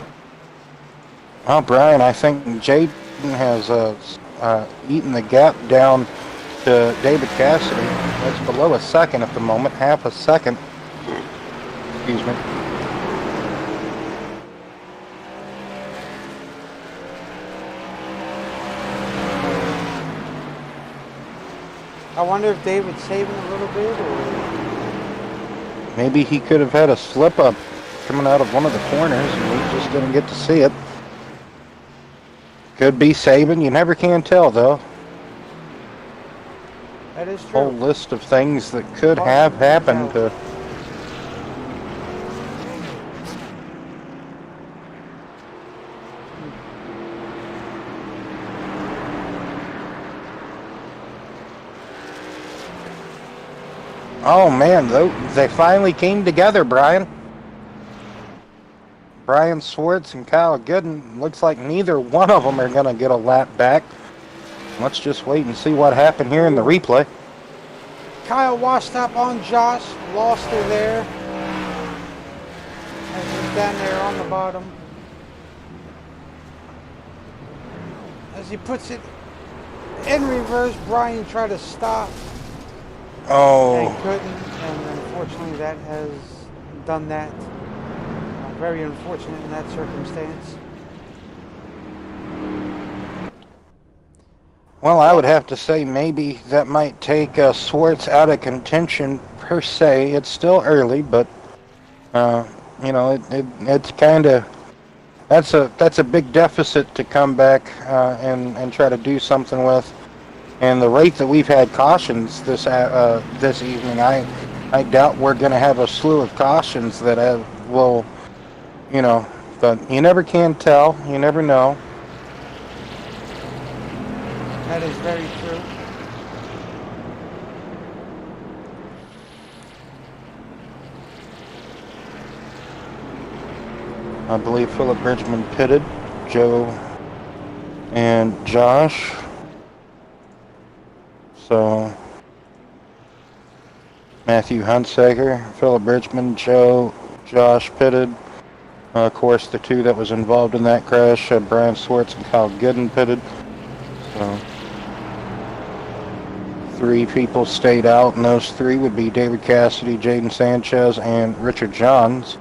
well, Brian, I think Jaden has eaten the gap down to David Cassidy. That's below a second at the moment, half a second. Excuse me. I wonder if David's saving a little bit, or Maybe he could have had a slip up coming out of one of the corners and we just didn't get to see it. Could be saving. You never can tell, though. that is true. Whole list of things that could have happened to. Oh man, they finally came together, Brian. Brian Swartz and Kyle Gooden. Looks like neither one of them are going to get a lap back. Let's just wait and see what happened here in the replay. Kyle washed up on Josh, lost her there. As he's down there on the bottom. As he puts it in reverse, Brian tried to stop and Oh, couldn't, and unfortunately that has done that. Very unfortunate in that circumstance. well, I would have to say maybe that might take Swartz out of contention per se. It's still early, but you know, it's kind of that's a big deficit to come back and try to do something with. And the rate that we've had cautions this evening, I doubt we're going to have a slew of cautions that will, you know, but you never can tell. You never know. That is very true. I believe Philip Bridgman pitted, Joe and Josh. So Matthew Hunsaker, Philip Bridgman, Joe, Josh pitted. Of course, the two that was involved in that crash, Brian Swartz and Kyle Gooden pitted. So 3 people stayed out, and those 3 would be David Cassidy, Jaden Sanchez, and Richard Johns.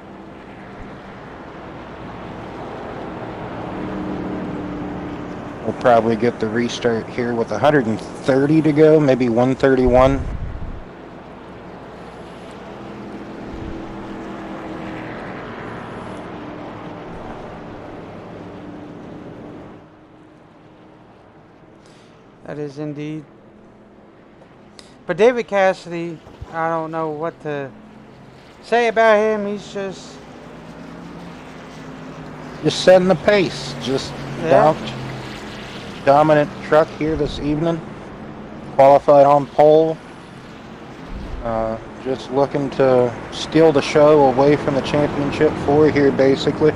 We'll probably get the restart here with 130 to go, maybe 131. That is indeed. But David Cassidy, I don't know what to say about him. He's just setting the pace. Just dominant truck here this evening. Qualified on pole. Just looking to steal the show away from the championship 4 here, basically.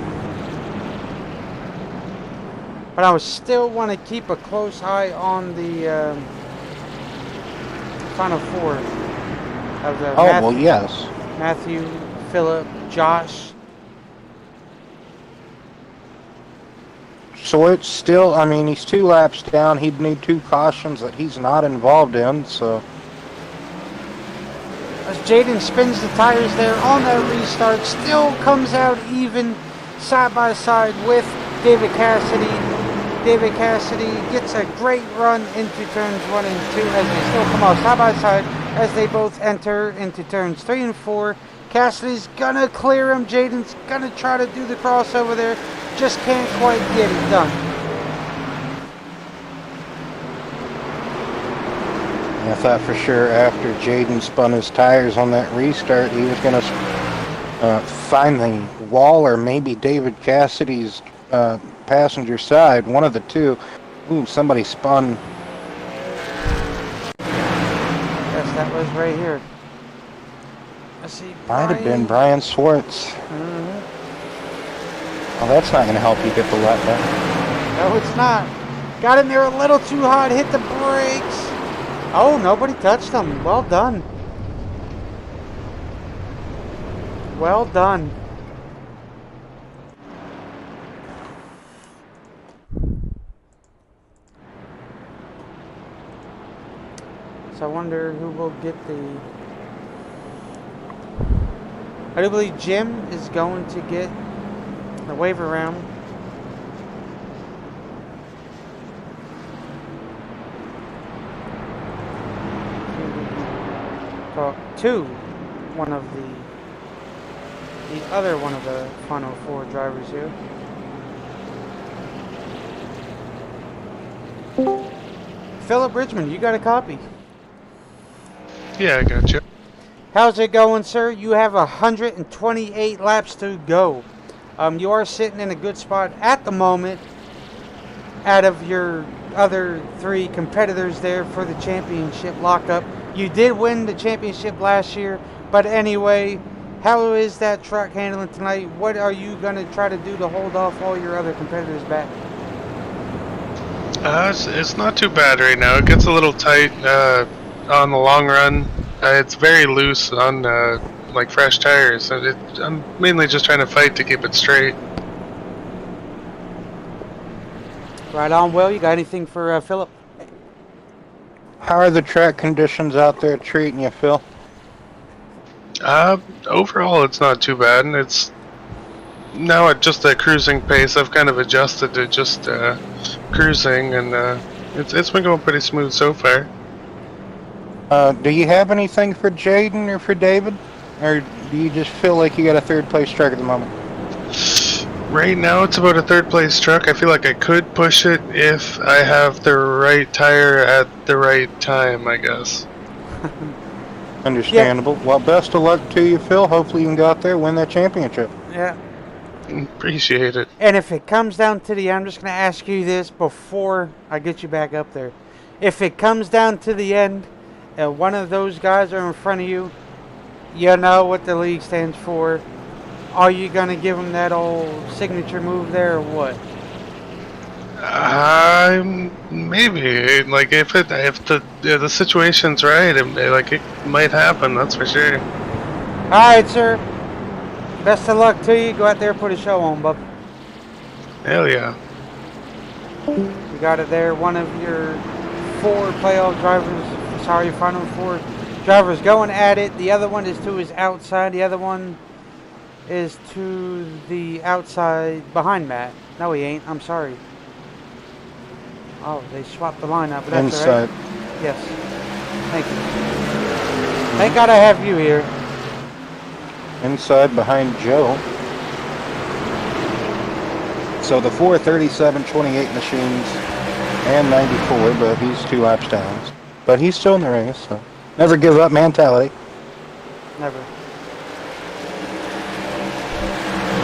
But I would still want to keep a close eye on the Final 4 of the Well, yes. Matthew, Philip, Josh. Swartz still, I mean, he's 2 laps down. He'd need 2 cautions that he's not involved in, so. As Jaden spins the tires there on that restart, still comes out even side by side with David Cassidy. David Cassidy gets a great run into turns 1 and 2 as they still come off side by side as they both enter into turns 3 and 4. Cassidy's gonna clear him. Jaden's gonna try to do the crossover there. Just can't quite get it done. I thought for sure after Jaden spun his tires on that restart, he was going to find the wall or maybe David Cassidy's passenger side, one of the two. Ooh, somebody spun. Yes, that was right here. Let's see. Might have been Brian Swartz. Well, that's not going to help you get the lap back. No, it's not. Got in there a little too hot, hit the brakes. Oh, nobody touched him. Well done. Well done. So I wonder who will get the... I do believe Jim is going to get the waiver round. Talk to one of the other one of the final 4 drivers here. Philip Bridgman, you got a copy. Yeah, I got you. How's it going, sir? You have 128 laps to go. You are sitting in a good spot at the moment out of your other 3 competitors there for the championship lockup. You did win the championship last year, but anyway, how is that truck handling tonight? What are you going to try to do to hold off all your other competitors back? It's not too bad right now. It gets a little tight on the long run. It's very loose on like fresh tires. I'm mainly just trying to fight to keep it straight. Right on, Will. You got anything for Philip? How are the track conditions out there treating you, Phil? Overall, it's not too bad. It's now at just a cruising pace. I've kind of adjusted to just cruising, and it's been going pretty smooth so far. Do you have anything for Jaden or for David? Or do you just feel like you got a 3rd place truck at the moment? Right now, it's about a 3rd place truck. I feel like I could push it if I have the right tire at the right time, I guess. Understandable. Yeah. Well, best of luck to you, Phil. Hopefully you can go out there and win that championship. Yeah. Appreciate it. And if it comes down to the end, I'm just going to ask you this before I get you back up there. If it comes down to the end, and one of those guys are in front of you, you know what the league stands for. Are you going to give him that old signature move there or what? Maybe. Like, if the situation's right, it might happen, that's for sure. Alright, sir. Best of luck to you. Go out there and put a show on, bub. Hell yeah. You got it there. One of your 4 playoff drivers, sorry, final 4 drivers going at it. The other one is to his outside. The other one is to the outside behind Matt. No, he ain't. I'm sorry. Oh, they swapped the line up. But that's inside. All right. Yes. Thank you. Thank God I have you here. Inside behind Joe. So the 4:37.28 machines and 94, but he's 2 laps down. But he's still in the race, so never give up mentality. Never.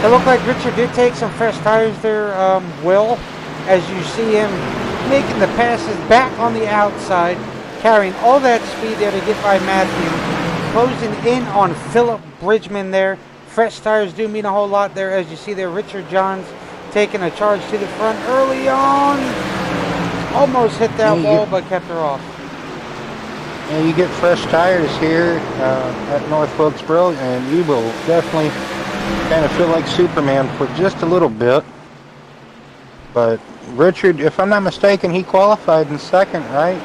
It looked like Richard did take some fresh tires there, Will, as you see him making the passes back on the outside, carrying all that speed there to get by Matthew, closing in on Philip Bridgman there. Fresh tires do mean a whole lot there, as you see there. Richard Johns taking a charge to the front early on. Almost hit that wall, but kept her off. And you get fresh tires here at North Wilkesboro, and you will definitely kind of feel like Superman for just a little bit. But Richard, if I'm not mistaken, he qualified in second, right?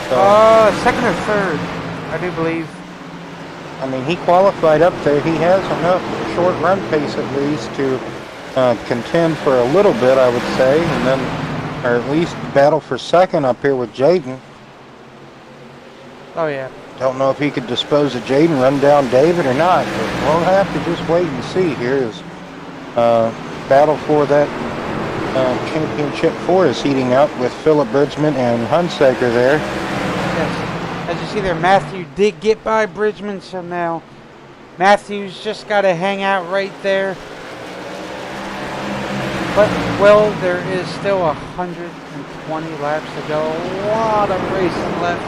So, Second or third, I do believe. I mean, he qualified up there. He has enough short run pace at least to contend for a little bit, I would say, and then, or at least battle for second up here with Jaden. Oh yeah. Don't know if he could dispose of Jaden, run down David or not, but we'll have to just wait and see here as battle for that championship 4 is heating up with Philip Bridgman and Hunsaker there. Yes. As you see there, Matthew did get by Bridgman, so now Matthew's just got to hang out right there. But, well, there is still 120 laps to go. A lot of racing left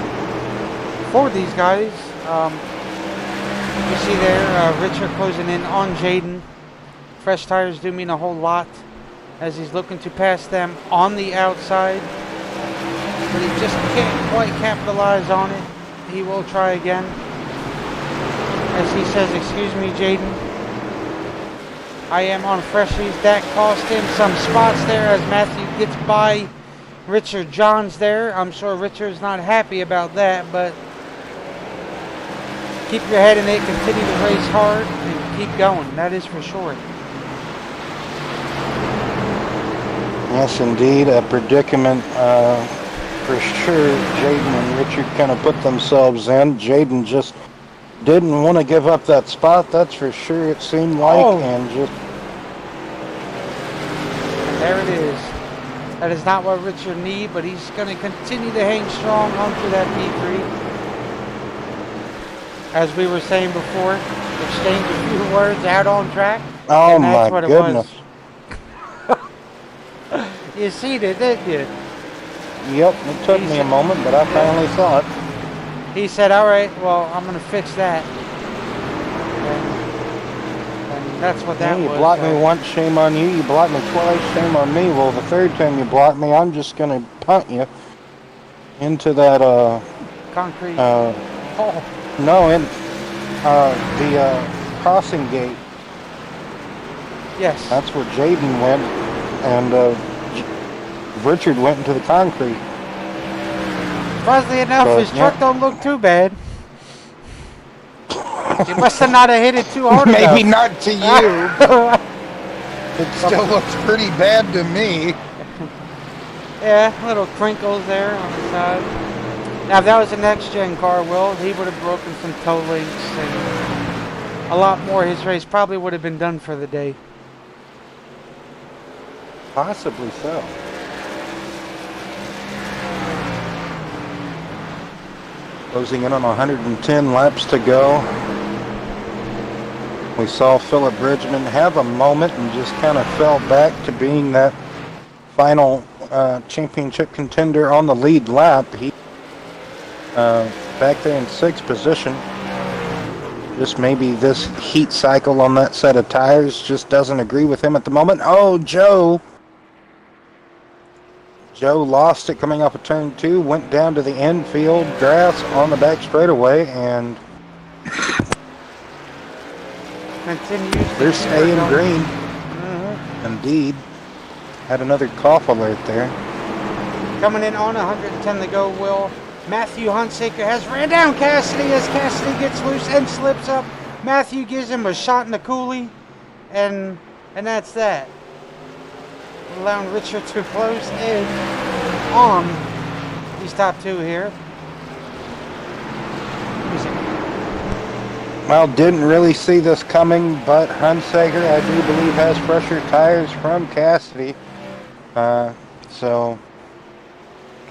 for these guys. You see there, Richard closing in on Jaden. Fresh tires do mean a whole lot as he's looking to pass them on the outside. But he just can't quite capitalize on it. He will try again. As he says, excuse me, Jaden. I am on freshies. That cost him some spots there as Matthew gets by Richard Johns there. I'm sure Richard's not happy about that, but keep your head in it, continue to race hard, and keep going. That is for sure. Yes, indeed, a predicament for sure Jaden and Richard kind of put themselves in. Jaden just didn't want to give up that spot, that's for sure, it seemed like, and just... And there it is. That is not what Richard needs, but he's going to continue to hang strong onto that P3. As we were saying before, exchange a few words out on track. Oh and that's my what goodness. It was. You see it, didn't you? Yep, it took me a moment, but I finally saw it. He said, all right, well, I'm going to fix that. And that's what that You was. blocked me once, shame on you. You blocked me twice, shame on me. Well, the third time you blocked me, I'm just going to punt you into that, concrete. No, in the crossing gate. Yes. That's where Jaden went, and Richard went into the concrete. Surprisingly enough, his truck don't look too bad. He must have not have hit it too hard Maybe enough. not to you. It still looks pretty bad to me. Yeah, little crinkles there on the side. Now, if that was a next-gen car, Will, he would have broken some toe links and a lot more. His race probably would have been done for the day. Possibly so. Closing in on 110 laps to go. We saw Philip Bridgman have a moment and just kind of fell back to being that final championship contender on the lead lap. He back there in 6th position. Just maybe this heat cycle on that set of tires just doesn't agree with him at the moment. Oh, Joe lost it coming up a turn 2, went down to the infield grass on the back straightaway, and Continues. they're staying green. Indeed. Had another cough alert there. Coming in on 110 to go, Will. Matthew Hunsaker has ran down Cassidy as Cassidy gets loose and slips up. Matthew gives him a shot in the coolie, and that's that. Allowing Richard to close in on these top 2 here. Well, didn't really see this coming, but Hunsaker, I do believe, has fresher tires from Cassidy. So,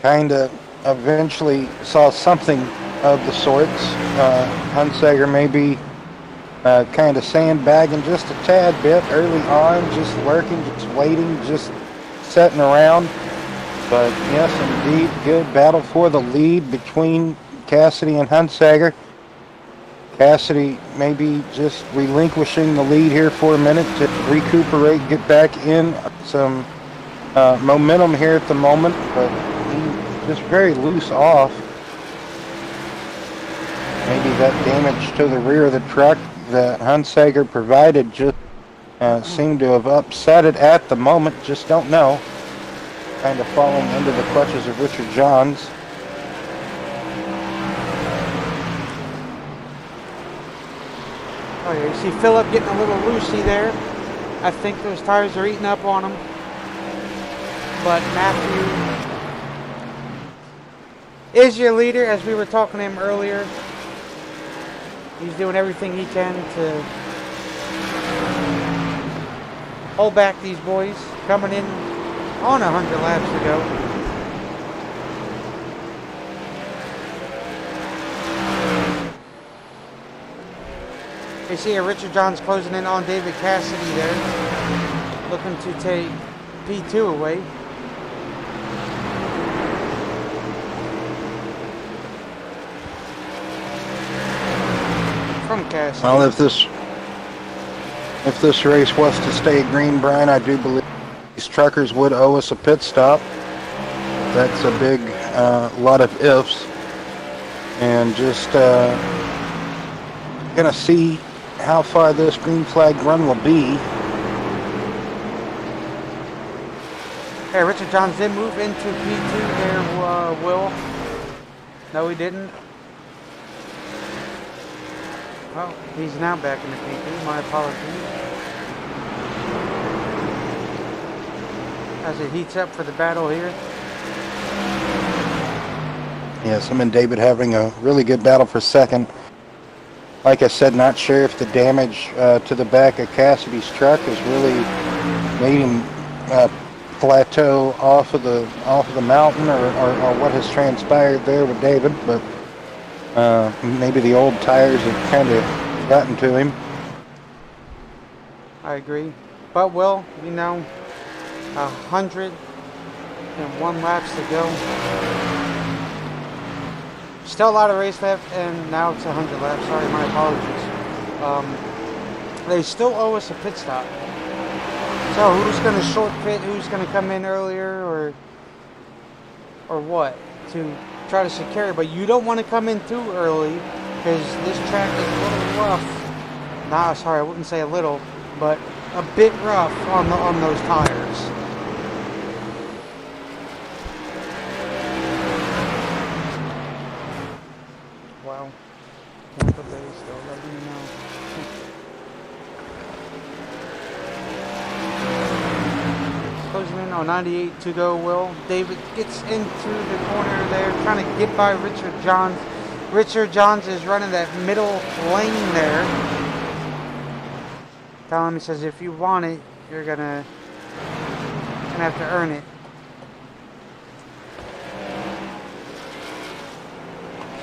kind of eventually saw something of the sorts. Hunsaker maybe kind of sandbagging just a tad bit early on, just lurking, just waiting, just sitting around. But yes, indeed, good battle for the lead between Cassidy and Hunsaker. Cassidy maybe just relinquishing the lead here for a minute to recuperate, get back in some momentum here at the moment, but he just very loose off. Maybe that damage to the rear of the truck that Hunsaker provided just Seem to have upset it at the moment, just don't know. Kind of falling into the clutches of Richard Johns. Oh yeah, you see Phillip getting a little loosey there. I think those tires are eating up on him. But Matthew is your leader, as we were talking to him earlier. He's doing everything he can to hold back these boys coming in on 100 laps to go. You see Richard Johns closing in on David Cassidy there, looking to take P2 away. From Cassidy. Well, if this race was to stay green, Brian, I do believe these truckers would owe us a pit stop. That's a big lot of ifs, and just gonna see how far this green flag run will be. Hey, Richard Johns did move into P2 there, Will. No, he didn't. Oh, he's now back into P2. My apologies. As it heats up for the battle here. Yes, him and David having a really good battle for second. Like I said, not sure if the damage to the back of Cassidy's truck has really made him plateau off of the mountain, or what has transpired there with David, but maybe the old tires have kind of gotten to him. I agree. But, Will, you know, 101 laps to go. Still a lot of race left, and now it's 100 laps. Sorry, my apologies. They still owe us a pit stop. So who's going to short pit? Who's going to come in earlier, or what, to try to secure it? But you don't want to come in too early, because this track is a little rough. Nah, sorry, I wouldn't say a little, but a bit rough on those tires. Wow. Tampa Bay still letting me know. Closing in on 98 to go, Will. David gets into the corner there, trying to get by Richard Johns. Richard Johns is running that middle lane there. Telling him, he says, if you want it, you're gonna have to earn it.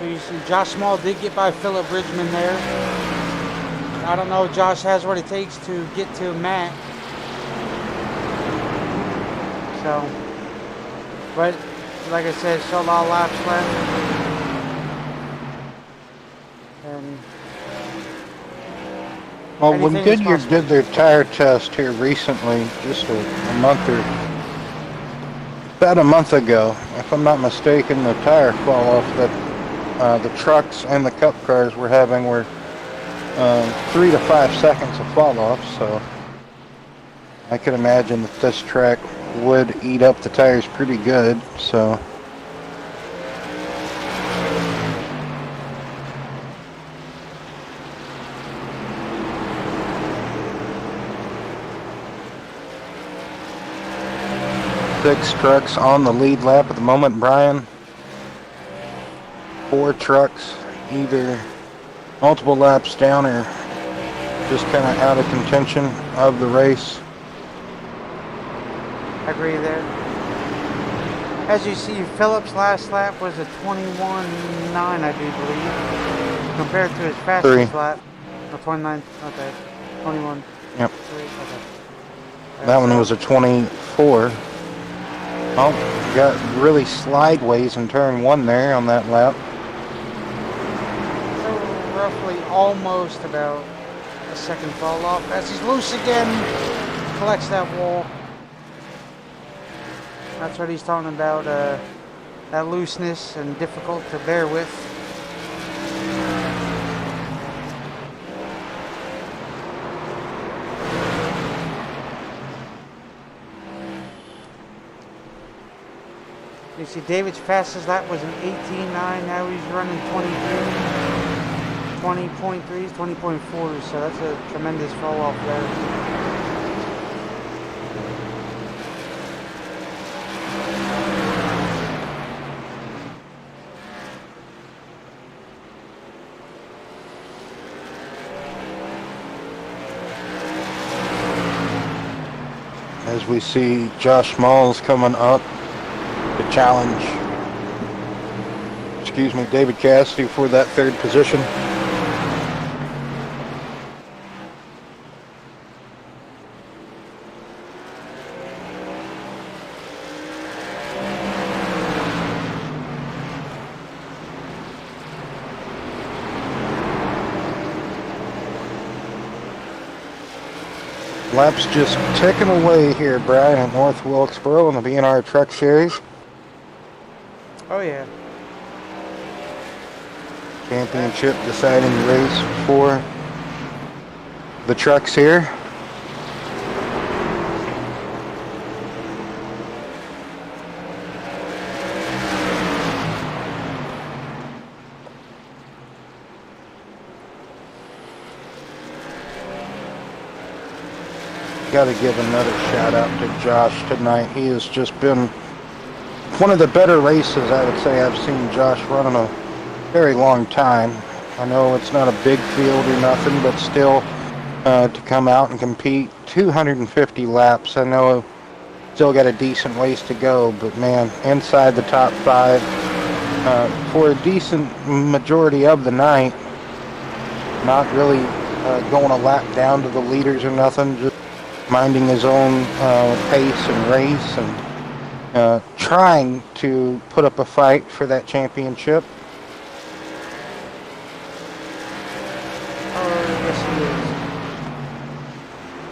So you see Josh Small did get by Phillip Bridgman there. I don't know if Josh has what it takes to get to Matt. So, but like I said, still a lot of laps left. And Well, when anything is Goodyear possible. did their tire test here recently, just about a month ago, if I'm not mistaken, the tire fall off that the trucks and the cup cars were having were 3 to 5 seconds of fall off. So I could imagine that this track would eat up the tires pretty good. So. Six trucks on the lead lap at the moment, Brian. 4 trucks either multiple laps down or just kind of out of contention of the race. I agree there. As you see, Phillip's last lap was a 21.9, I do believe, compared to his fastest lap. Oh, 29. Okay, 21. Yep. 3, okay. That one was a 24. Oh, got really slideways in turn 1 there on that lap. So roughly almost about a second fall off. As he's loose again, collects that wall. That's what he's talking about, that looseness and difficult to bear with. You see David's fastest lap was an 18.9. Now he's running 20.3s, 20.4s. So that's a tremendous fall off there. As we see Josh Smalls coming up to challenge, David Cassidy for that third position. Laps just ticking away here, Brian, at North Wilkesboro in the BNR Truck Series. Oh yeah. Championship deciding race for the trucks here. Got to give another shout out to Josh tonight. He has just been one of the better races I would say I've seen Josh run in a very long time. I know it's not a big field or nothing, but still to come out and compete 250 laps. I know still got a decent ways to go, but man, inside the top 5 for a decent majority of the night. Not really going a lap down to the leaders or nothing, just minding his own pace and race and trying to put up a fight for that championship. Oh, yes he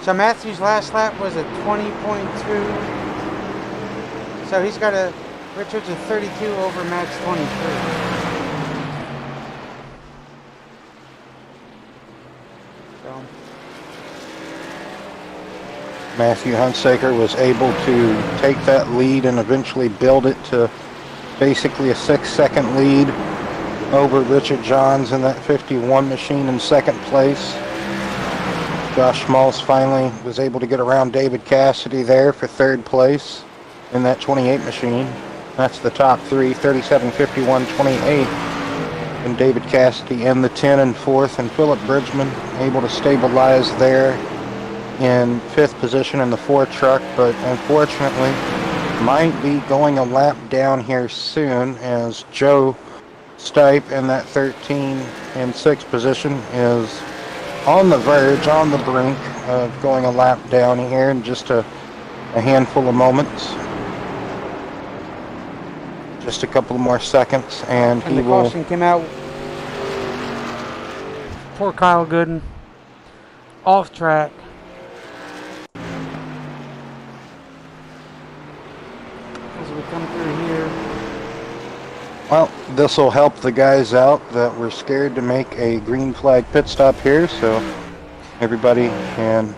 is. So Matthew's last lap was a 20.2. So he's got Richard's a 32 over Matt's 23. So. Matthew Hunsaker was able to take that lead and eventually build it to basically a 6-second lead over Richard Johns in that 51 machine in second place. Josh Smalls finally was able to get around David Cassidy there for third place in that 28 machine. That's the top 3, 37, 51, 28. And David Cassidy in the 10 and 4th, and Philip Bridgman able to stabilize there in 5th position in the 4 truck, but unfortunately might be going a lap down here soon, as Joe Stipe in that 13 and 6th position is on the verge, on the brink of going a lap down here in just a handful of moments. Just a couple more seconds and he the will... caution came out. Poor Kyle Gooden. Off track. As we come through here. Well, this will help the guys out that were scared to make a green flag pit stop here, so everybody can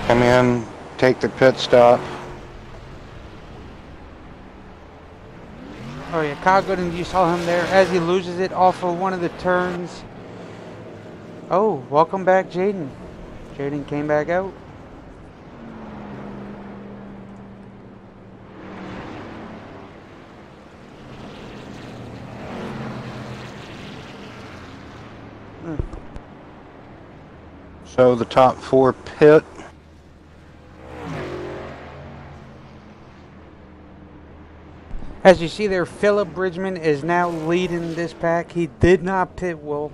come in, take their pit stop. Oh yeah, Kyle Gooden, you saw him there as he loses it off of one of the turns. Oh, welcome back, Jaden. Jaden came back out. So the top 4 pit. As you see there, Philip Bridgman is now leading this pack. He did not pit, Will.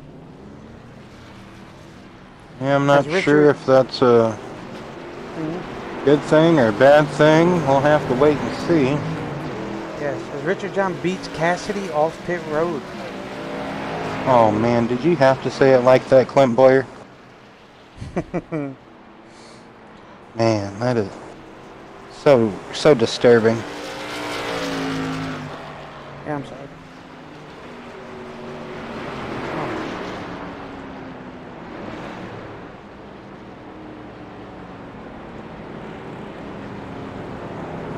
Yeah, I'm not sure if that's a good thing or a bad thing. We'll have to wait and see. Yes, as Richard John beats Cassidy off pit road. Oh man, did you have to say it like that, Clint Boyer? Man, that is so disturbing. Yeah, I'm sorry.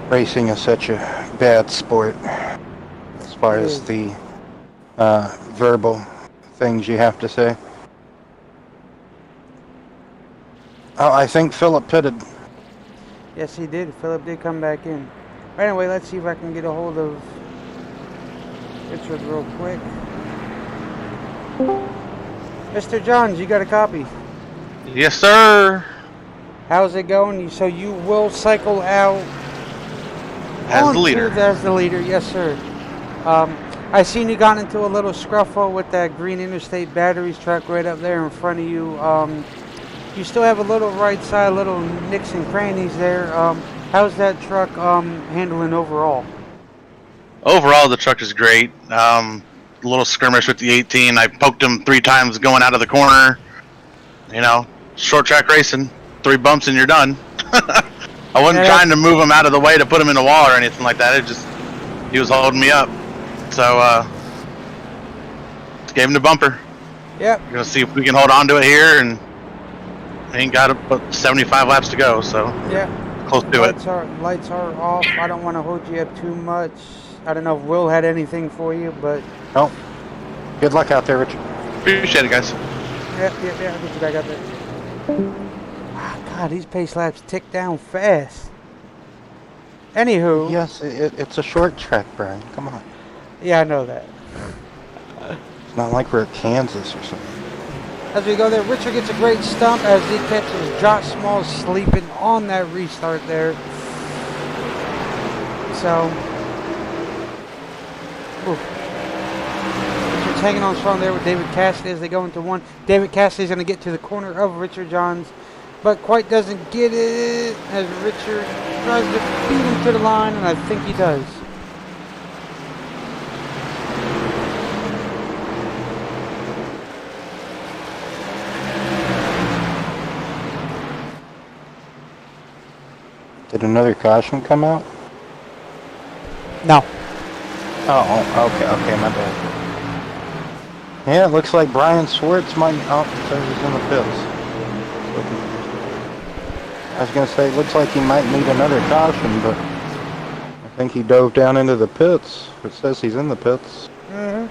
racing is such a bad sport as far It as is. the verbal things you have to say. Oh, I think Philip pitted. Yes, he did. Philip did come back in. Anyway, let's see if I can get a hold of Richard real quick. Mr. Johns, you got a copy. Yes, sir. How's it going? So you will cycle out As the onto leader. as the leader, yes, sir. I seen you got into a little scruffle with that green Interstate Batteries truck right up there in front of you. You still have a little right side, little nicks and crannies there. How's that truck handling overall? Overall, the truck is great. A little skirmish with the 18. I poked him 3 times going out of the corner. You know, short track racing. 3 bumps and you're done. I wasn't trying to move him out of the way to put him in the wall or anything like that. It just, he was holding me up. So, just gave him the bumper. Yep. We're gonna see if we can hold on to it here, and we ain't got about 75 laps to go, so Yeah. close to it. Lights are off. I don't want to hold you up too much. I don't know if Will had anything for you, but Oh, good luck out there, Richard. Appreciate it, guys. yeah. I'll get you back up there. Ah, God, these pace laps tick down fast. Anywho. Yes, it's a short track, Brian. Come on. Yeah, I know that. It's not like we're at Kansas or something. As we go there, Richard gets a great stump as he catches Josh Small sleeping on that restart there. So, Richard's hanging on strong there with David Cassidy as they go into one. David Cassidy's going to get to the corner of Richard Johns, but quite doesn't get it as Richard tries to beat him to the line, and I think he does. Did another caution come out? No. Oh, okay, my bad. Yeah, it looks like Brian Swartz might. Oh, it says he's in the pits. I was gonna say, it looks like he might need another caution, but I think he dove down into the pits. It says he's in the pits. Mm-hmm.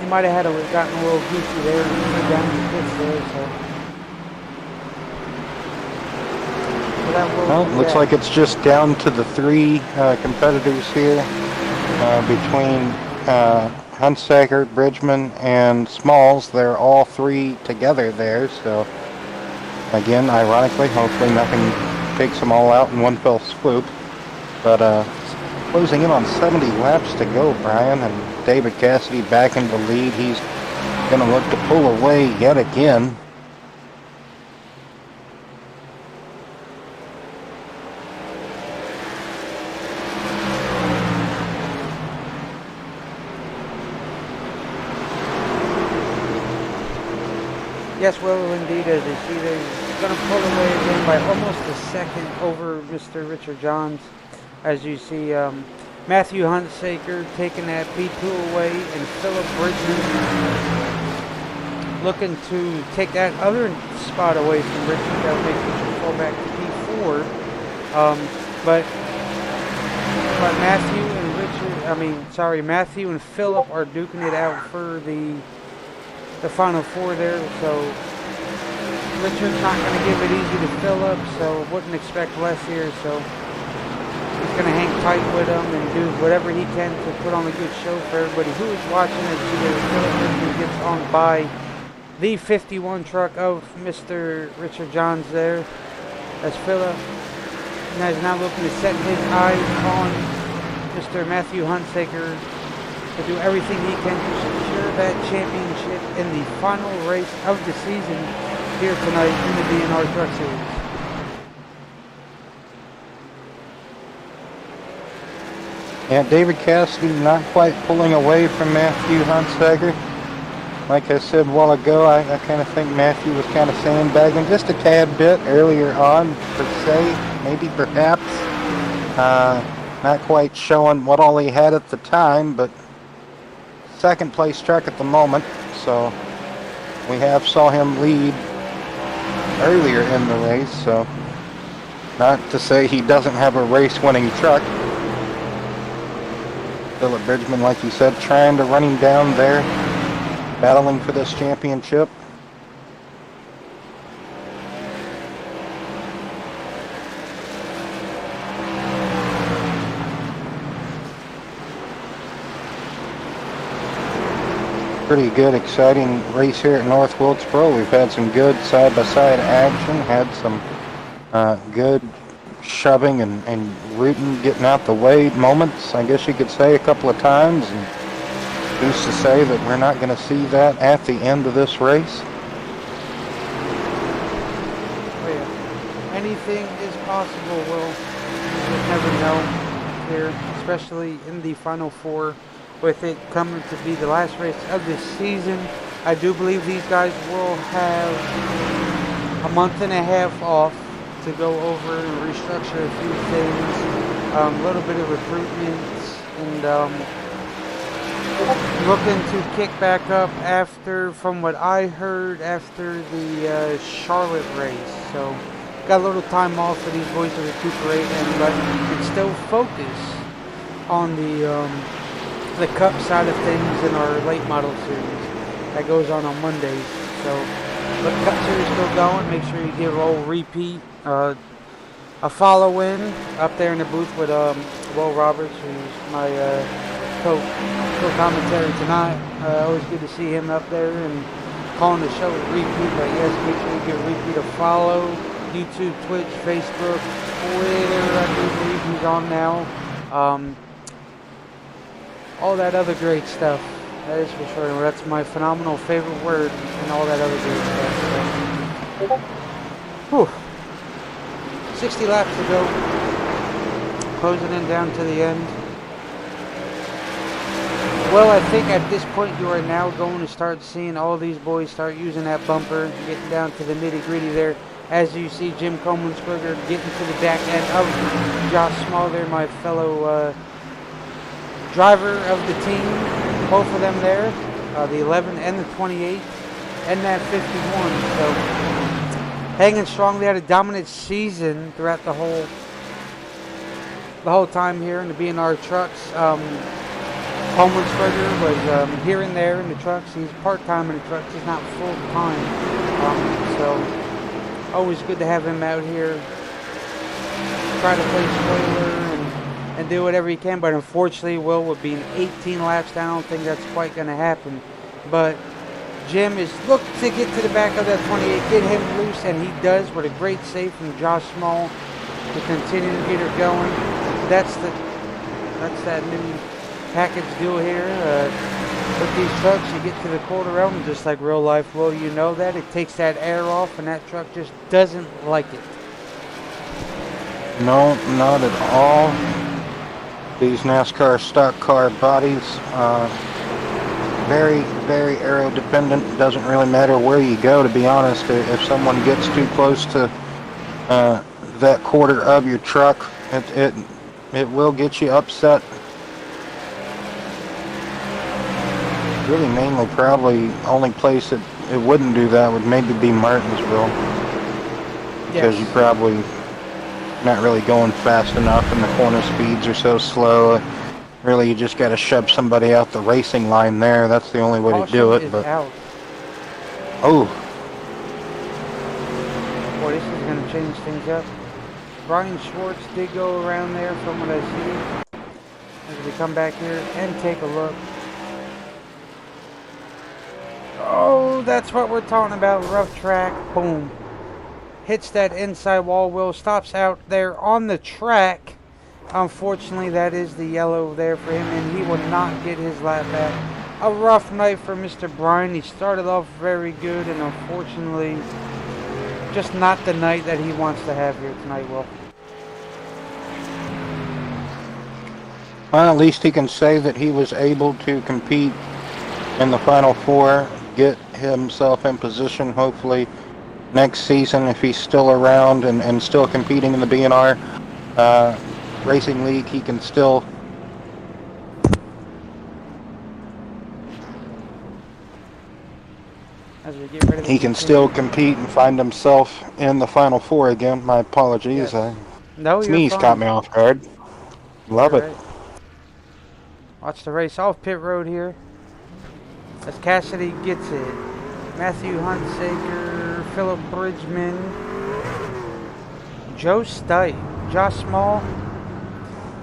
He might have gotten a little goofy there and went down in the pits there, so. Well, looks like it's just down to the 3 competitors here between Hunsaker, Bridgman, and Smalls. They're all 3 together there, so again, ironically, hopefully nothing takes them all out in one fell swoop. But closing in on 70 laps to go, Brian, and David Cassidy back in the lead. He's going to look to pull away yet again. Yes, Will, indeed, as they see they're going to pull away again by almost a second over Mr. Richard Johns. As you see, Matthew Hunsaker taking that B2 away, and Philip Bridgman looking to take that other spot away from Richard. That would make Richard fall back to P4. But Matthew and Philip are duking it out for the final 4 there, so Richard's not going to give it easy to Philip, so wouldn't expect less here, so he's going to hang tight with him and do whatever he can to put on a good show for everybody who is watching as Philip Richard gets on by the 51 truck of Mr. Richard Johns there, as Philip is now looking to set his eyes on Mr. Matthew Hunsaker to do everything he can to secure that championship in the final race of the season here tonight in the BNR Truck Series. And David Cassidy not quite pulling away from Matthew Hunsaker. Like I said a while ago, I kind of think Matthew was kind of sandbagging just a tad bit earlier on, per se, maybe perhaps. Not quite showing what all he had at the time, but second place truck at the moment, so we have saw him lead earlier in the race, so Not to say he doesn't have a race-winning truck. Philip Bridgman, like you said, trying to run him down there, battling for this championship. Pretty good, exciting race here at North Wilkesboro. We've had some good side-by-side action, had some good shoving and rooting, getting out the way moments, I guess you could say, a couple of times. And who's to say that we're not going to see that at the end of this race? Oh yeah, anything is possible, Will. You just never know here, especially in the Final Four. With it coming to be the last race of this season, I do believe these guys will have a month and a half off to go over and restructure a few things, a little bit of recruitment, and looking to kick back up after, from what I heard, after the Charlotte race. So got a little time off for these boys to recuperate and let them still focus on the Cup side of things in our late model series that goes on Mondays. So the Cup series still going. Make sure you give old Repeat a follow in up there in the booth with Will Roberts, who's my co-commentary tonight. Always good to see him up there and calling the show with Repeat. But yes, make sure you give Repeat a follow. YouTube, Twitch, Facebook, Twitter, I do believe he's on now. All that other great stuff. That is for sure. That's my phenomenal favorite word, and all that other great stuff. So, whew. 60 laps to go. Closing in down to the end. Well, I think at this point you are now going to start seeing all these boys start using that bumper, getting down to the nitty-gritty there. As you see Jim Coleman-Squigger getting to the back end of Josh Small there, my fellow driver of the team, both of them there, the 11 and the 28, and that 51. So hanging strong. They had a dominant season throughout the whole time here in the BNR Trucks. Coleman Squigger was here and there in the trucks. He's part-time in the trucks. He's not full-time. So always good to have him out here. Try to play spoiler and do whatever he can, but unfortunately, Will, with being 18 laps down, I don't think that's quite going to happen. But Jim is looking to get to the back of that 28, get him loose, and he does with a great save from Josh Small to continue to get her going. That's that new package deal here. With these trucks, you get to the quarter of them, just like real life, Will, you know that. It takes that air off, and that truck just doesn't like it. No, not at all. These NASCAR stock car bodies, very, very aero dependent. Doesn't really matter where you go, to be honest. If someone gets too close to that quarter of your truck, it will get you upset. Really, mainly, probably only place it wouldn't do that would maybe be Martinsville, because you probably not really going fast enough and the corner speeds are so slow. Really, you just got to shove somebody out the racing line there. That's the only way to do it. But out. Oh, boy, this is going to change things up. Brian Schwartz did go around there from what I see. As we come back here and take a look. Oh, that's what we're talking about. Rough track. Boom. Hits that inside wall. Will stops out there on the track. Unfortunately, that is the yellow there for him, and he will not get his lap back. A rough night for Mr. Bryan. He started off very good, and unfortunately, just not the night that he wants to have here tonight, Will. Well, at least he can say that he was able to compete in the Final Four, get himself in position, hopefully, next season, if he's still around and still competing in the BNR Racing League, he can still as we get rid of He the can P2. still compete and find himself in the Final Four again. My apologies. Yes. No, you're Sneeze fine. caught me off guard. Love You're it. right. Watch the race off pit road here. As Cassidy gets it. Matthew Hunsaker, Philip Bridgman, Joe Stipe, Josh Small.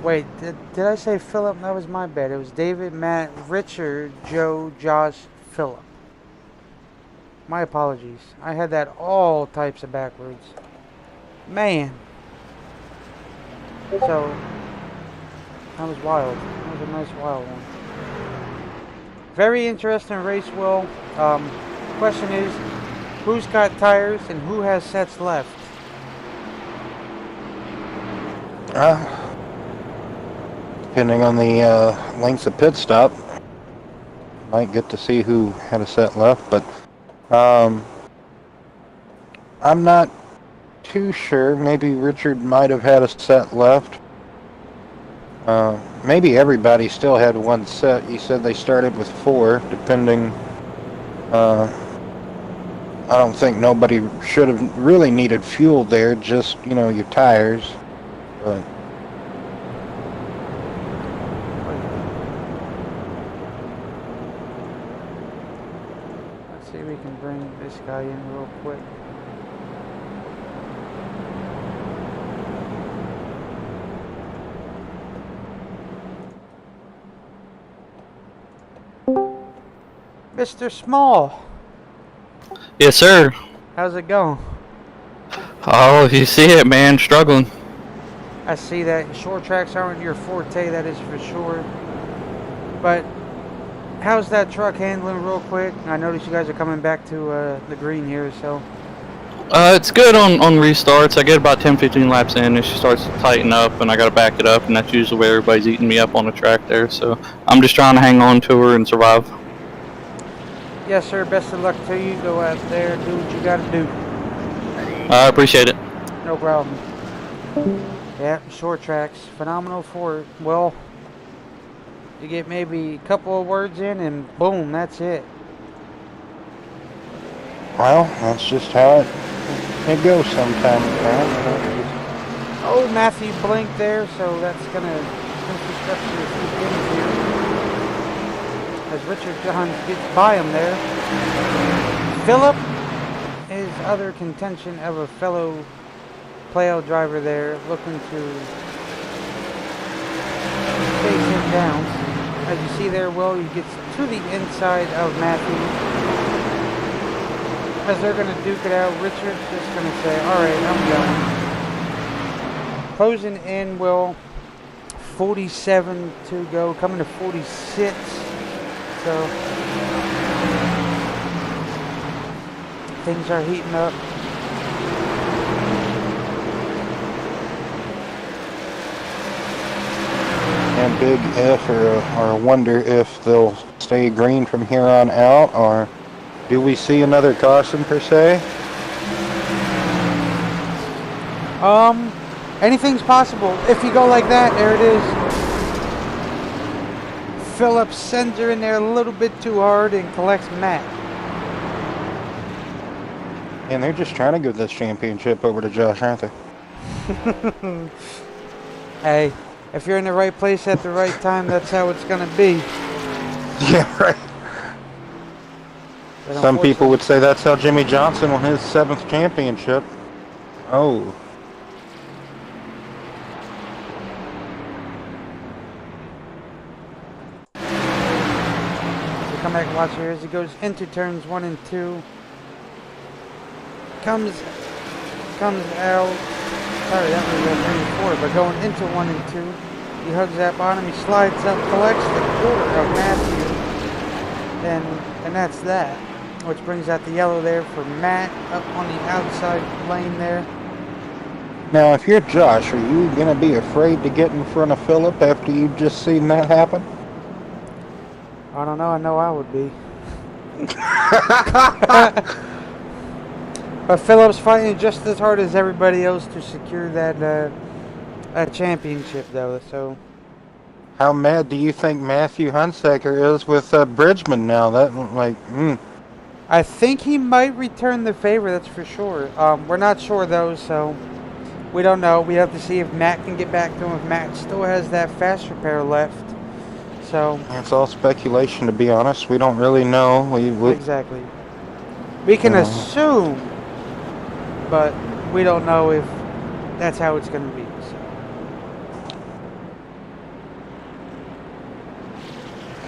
Wait, did I say Philip? That was my bad. It was David, Matt, Richard, Joe, Josh, Philip. My apologies. I had that all types of backwards. Man. So, that was wild. That was a nice wild one. Very interesting race, Will. Question is, who's got tires and who has sets left? Depending on the length of pit stop, might get to see who had a set left, but I'm not too sure. Maybe Richard might have had a set left. Maybe everybody still had one set. You said they started with 4, depending. I don't think nobody should have really needed fuel there, just, your tires. But Let's see if we can bring this guy in real quick. Mr. Small, Yes, sir. how's it going? Oh, you see it, man. Struggling. I see that short tracks aren't your forte, that is for sure. But how's that truck handling real quick? I noticed you guys are coming back to the green here, so. It's good on restarts. I get about 10-15 laps in and she starts to tighten up and I gotta back it up, and that's usually where everybody's eating me up on the track there. So I'm just trying to hang on to her and survive. Yes, sir. Best of luck to you. Go out there, do what you gotta do. I appreciate it. No problem. Yeah, short tracks. Phenomenal for it. Well, you get maybe a couple of words in and boom, that's it. well, that's just how it goes sometimes, man. Oh, Matthew blinked there, so that's gonna infrastructure a few things here. As Richard Johns gets by him there. Philip is other contention of a fellow playoff driver there, looking to chase him down. As you see there, Will, he gets to the inside of Matthew. As they're going to duke it out, Richard's just going to say, alright, I'm going. Closing in, Will, 47 to go, coming to 46. So, things are heating up. And big if or wonder if they'll stay green from here on out, or do we see another caution per se? Anything's possible. If you go like that, there it is. Phillips sends her in there a little bit too hard and collects Matt. And they're just trying to give this championship over to Josh, aren't they? Hey, if you're in the right place at the right time, that's how it's going to be. Yeah, right. But Some people would say that's how Jimmy Johnson won his 7th championship. Oh. So come back and watch here as he goes into turns 1 and 2. Comes out. Sorry, that was 3 and 4, but going into 1 and 2. He hugs that bottom, he slides up, collects the quarter of Matthew, and that's that. Which brings out the yellow there for Matt up on the outside lane there. Now, if you're Josh, are you going to be afraid to get in front of Phillip after you've just seen that happen? I don't know, I know I would be. But Phillips fighting just as hard as everybody else to secure that championship, though. So, how mad do you think Matthew Hunsaker is with Bridgman now? That I think he might return the favor, that's for sure. We're not sure though, so we don't know. We have to see if Matt can get back to him, if Matt still has that fast repair left. So It's all speculation, to be honest. We don't really know. We exactly. We can assume, but we don't know if that's how it's going to be. So.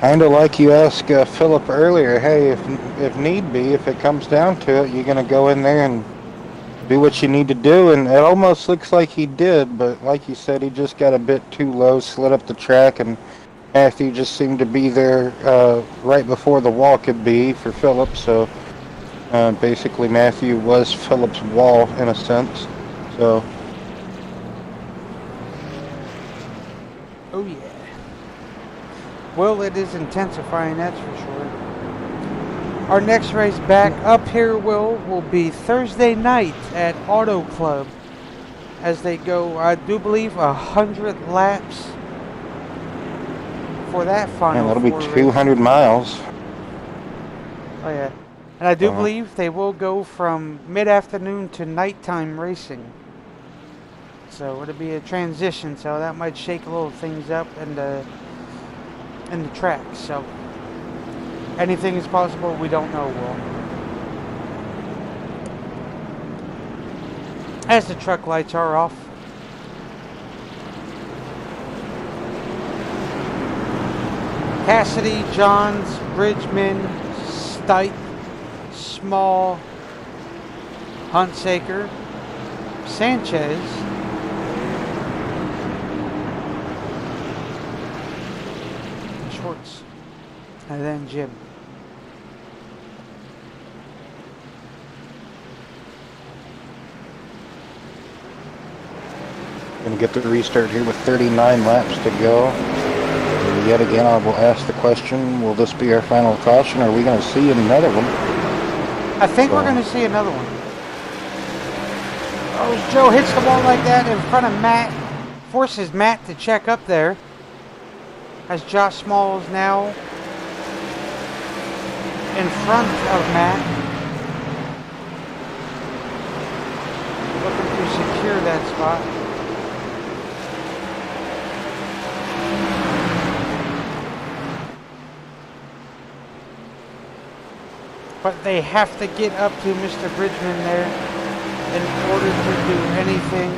Kind of like you asked Philip earlier, hey, if need be, if it comes down to it, you're going to go in there and do what you need to do, and it almost looks like he did, but like you said, he just got a bit too low, slid up the track, and Matthew just seemed to be there right before the wall could be for Philip, so basically Matthew was Philip's wall in a sense, so. Oh yeah. Well, it is intensifying, that's for sure. Our next race back up here will be Thursday night at Auto Club as they go, I do believe, 100 laps for that final. And that'll be 200 miles. Oh yeah. And I do believe they will go from mid-afternoon to nighttime racing. So it'll be a transition, so that might shake a little things up in the track. So anything is possible, we don't know, Will. As the truck lights are off. Cassidy, Johns, Bridgman, Stite, Small, Huntsaker, Sanchez, Schwartz, and then Jim. Gonna get the restart here with 39 laps to go. Yet again, I will ask the question, will this be our final caution, or are we going to see another one? I think we're going to see another one. Oh, Joe hits the ball like that in front of Matt. Forces Matt to check up there. As Josh Smalls now in front of Matt. Looking to secure that spot. But they have to get up to Mr. Bridgman there in order to do anything.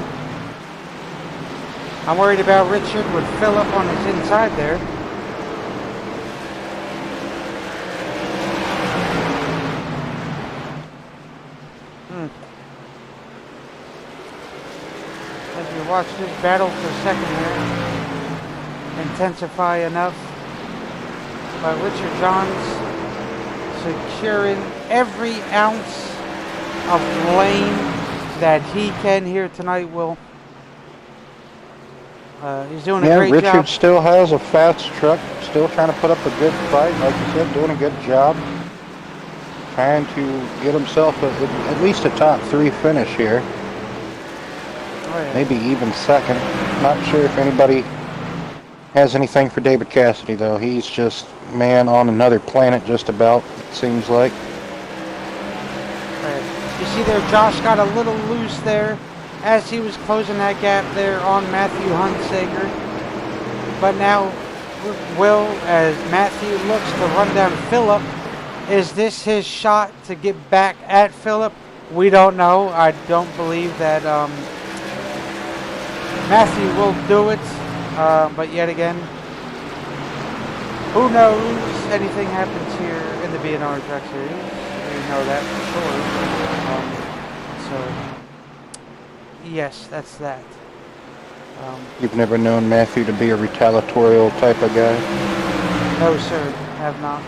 I'm worried about Richard with Phillip on his inside there. As we watch this battle for second here intensify enough. But Richard Johns securing every ounce of lane that he can here tonight, Will. He's doing a great job. Yeah, Richard still has a fast truck, still trying to put up a good fight, like you said, doing a good job. Trying to get himself at least a top 3 finish here. Oh, yeah. Maybe even second. Not sure if anybody has anything for David Cassidy, though. He's just, man, on another planet just about, it seems like. You see there, Josh got a little loose there as he was closing that gap there on Matthew Huntsaker. But now, Will, as Matthew looks to run down Phillip, is this his shot to get back at Phillip? We don't know. I don't believe that Matthew will do it. But yet again, who knows? Anything happens here in the BNR Truck Series. We know that for sure. So, yes, that's that. You've never known Matthew to be a retaliatorial type of guy? No, sir, have not.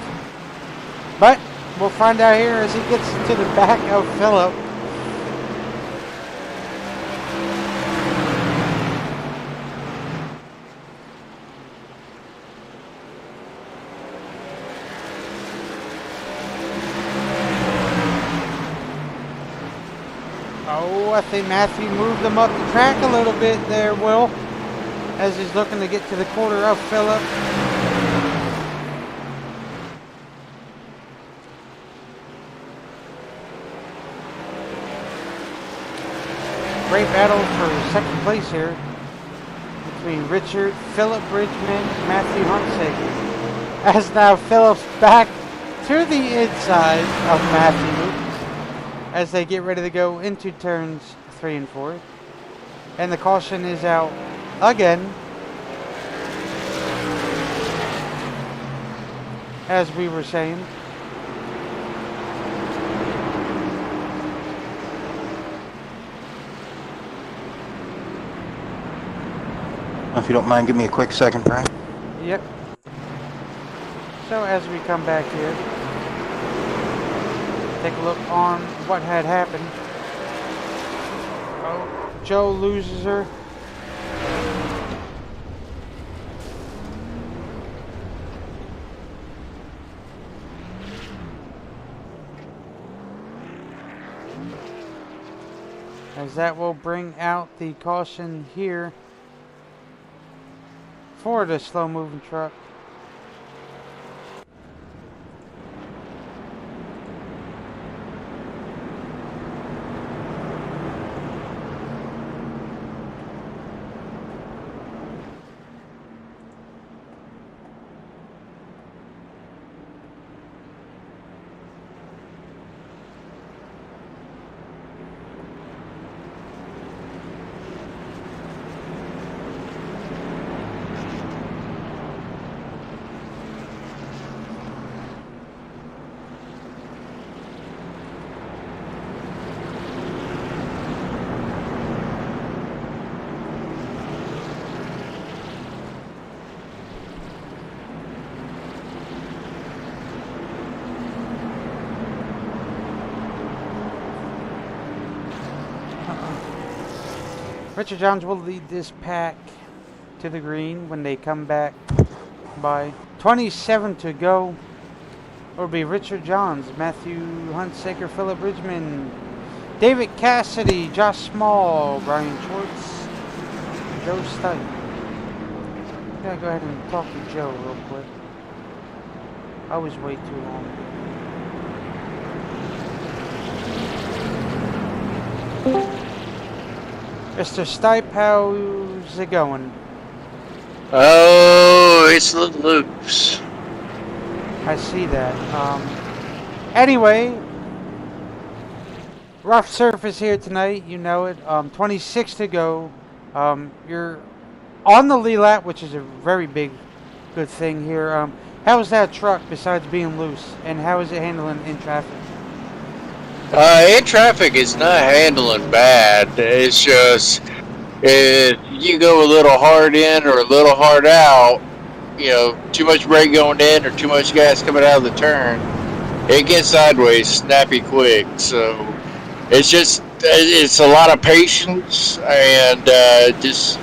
But we'll find out here as he gets to the back of Phillip. Oh, I think Matthew moved him up the track a little bit there, Will, as he's looking to get to the quarter of Phillip. Great battle for second place here between Richard, Philip Bridgman, Matthew Hunsaker. As now Philip's back to the inside of Matthew as they get ready to go into turns 3 and 4. And the caution is out again. As we were saying. If you don't mind, give me a quick second, Brian. Yep. So as we come back here, take a look on what had happened. Oh, Joe loses her. As that will bring out the caution here for the slow moving truck. Richard Johns will lead this pack to the green when they come back by 27 to go. It'll be Richard Johns, Matthew Hunsaker, Philip Bridgman, David Cassidy, Josh Small, Brian Schwartz, Joe Stipe. I'm gonna go ahead and talk to Joe real quick. I always wait too long. Mr. Stipe, how's it going? Oh, it's loose. I see that. Anyway, rough surface here tonight, you know it. 26 to go. You're on the lead lap, which is a very good thing here. How's that truck besides being loose, and how is it handling in traffic? In traffic, it's not handling bad. It's just if you go a little hard in or a little hard out, you know, too much brake going in or too much gas coming out of the turn, it gets sideways snappy quick. So it's a lot of patience and just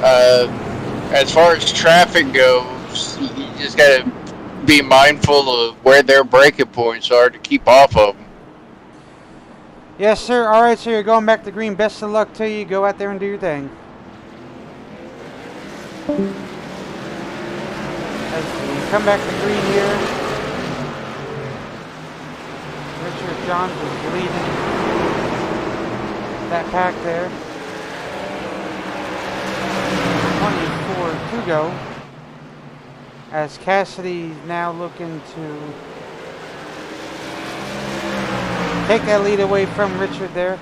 as far as traffic goes, you just got to be mindful of where their braking points are to keep off of them. Yes, sir. All right, so you're going back to green. Best of luck to you. Go out there and do your thing. As we come back to green here, Richard Johns is leading that pack there. 24 to go. As Cassidy's now looking to take that lead away from Richard there.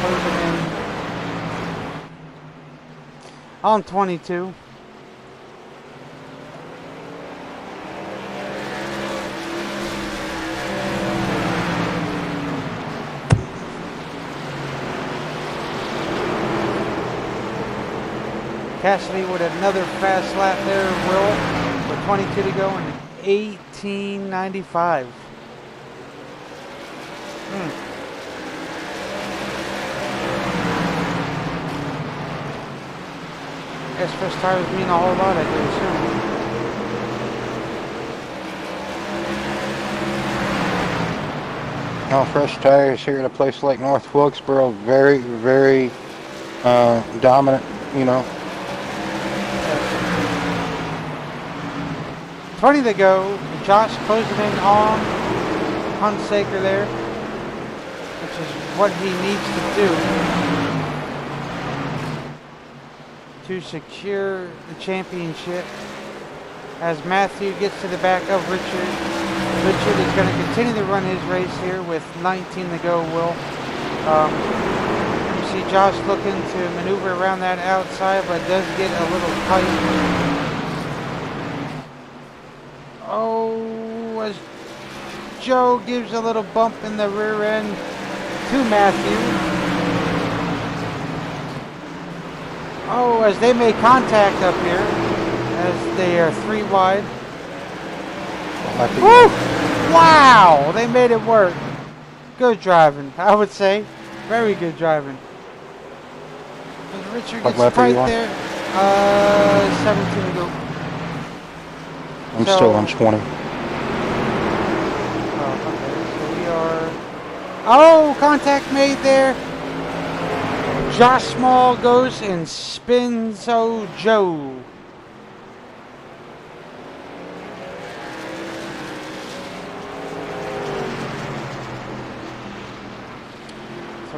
Closing in on 22. Cassidy with another fast lap there, Will, with 22 to go and 18.95. Guess fresh tires mean a whole lot, I do assume. Now, fresh tires here at a place like North Wilkesboro, very, very dominant, you know. 20 to go. Josh closing in on Hunsaker there, which is what he needs to do to secure the championship. As Matthew gets to the back of Richard. Richard is going to continue to run his race here with 19 to go, Will. You see Josh looking to maneuver around that outside, but does get a little tight. Oh, as Joe gives a little bump in the rear end to Matthew. Oh, as they make contact up here, as they are 3 wide. Woo! Wow! They made it work. Good driving, I would say. Very good driving. As Richard gets tight there. 17 to go. I'm still on 20. Oh, okay. So we are... Oh! Contact made there. Josh Small goes and spins Joe.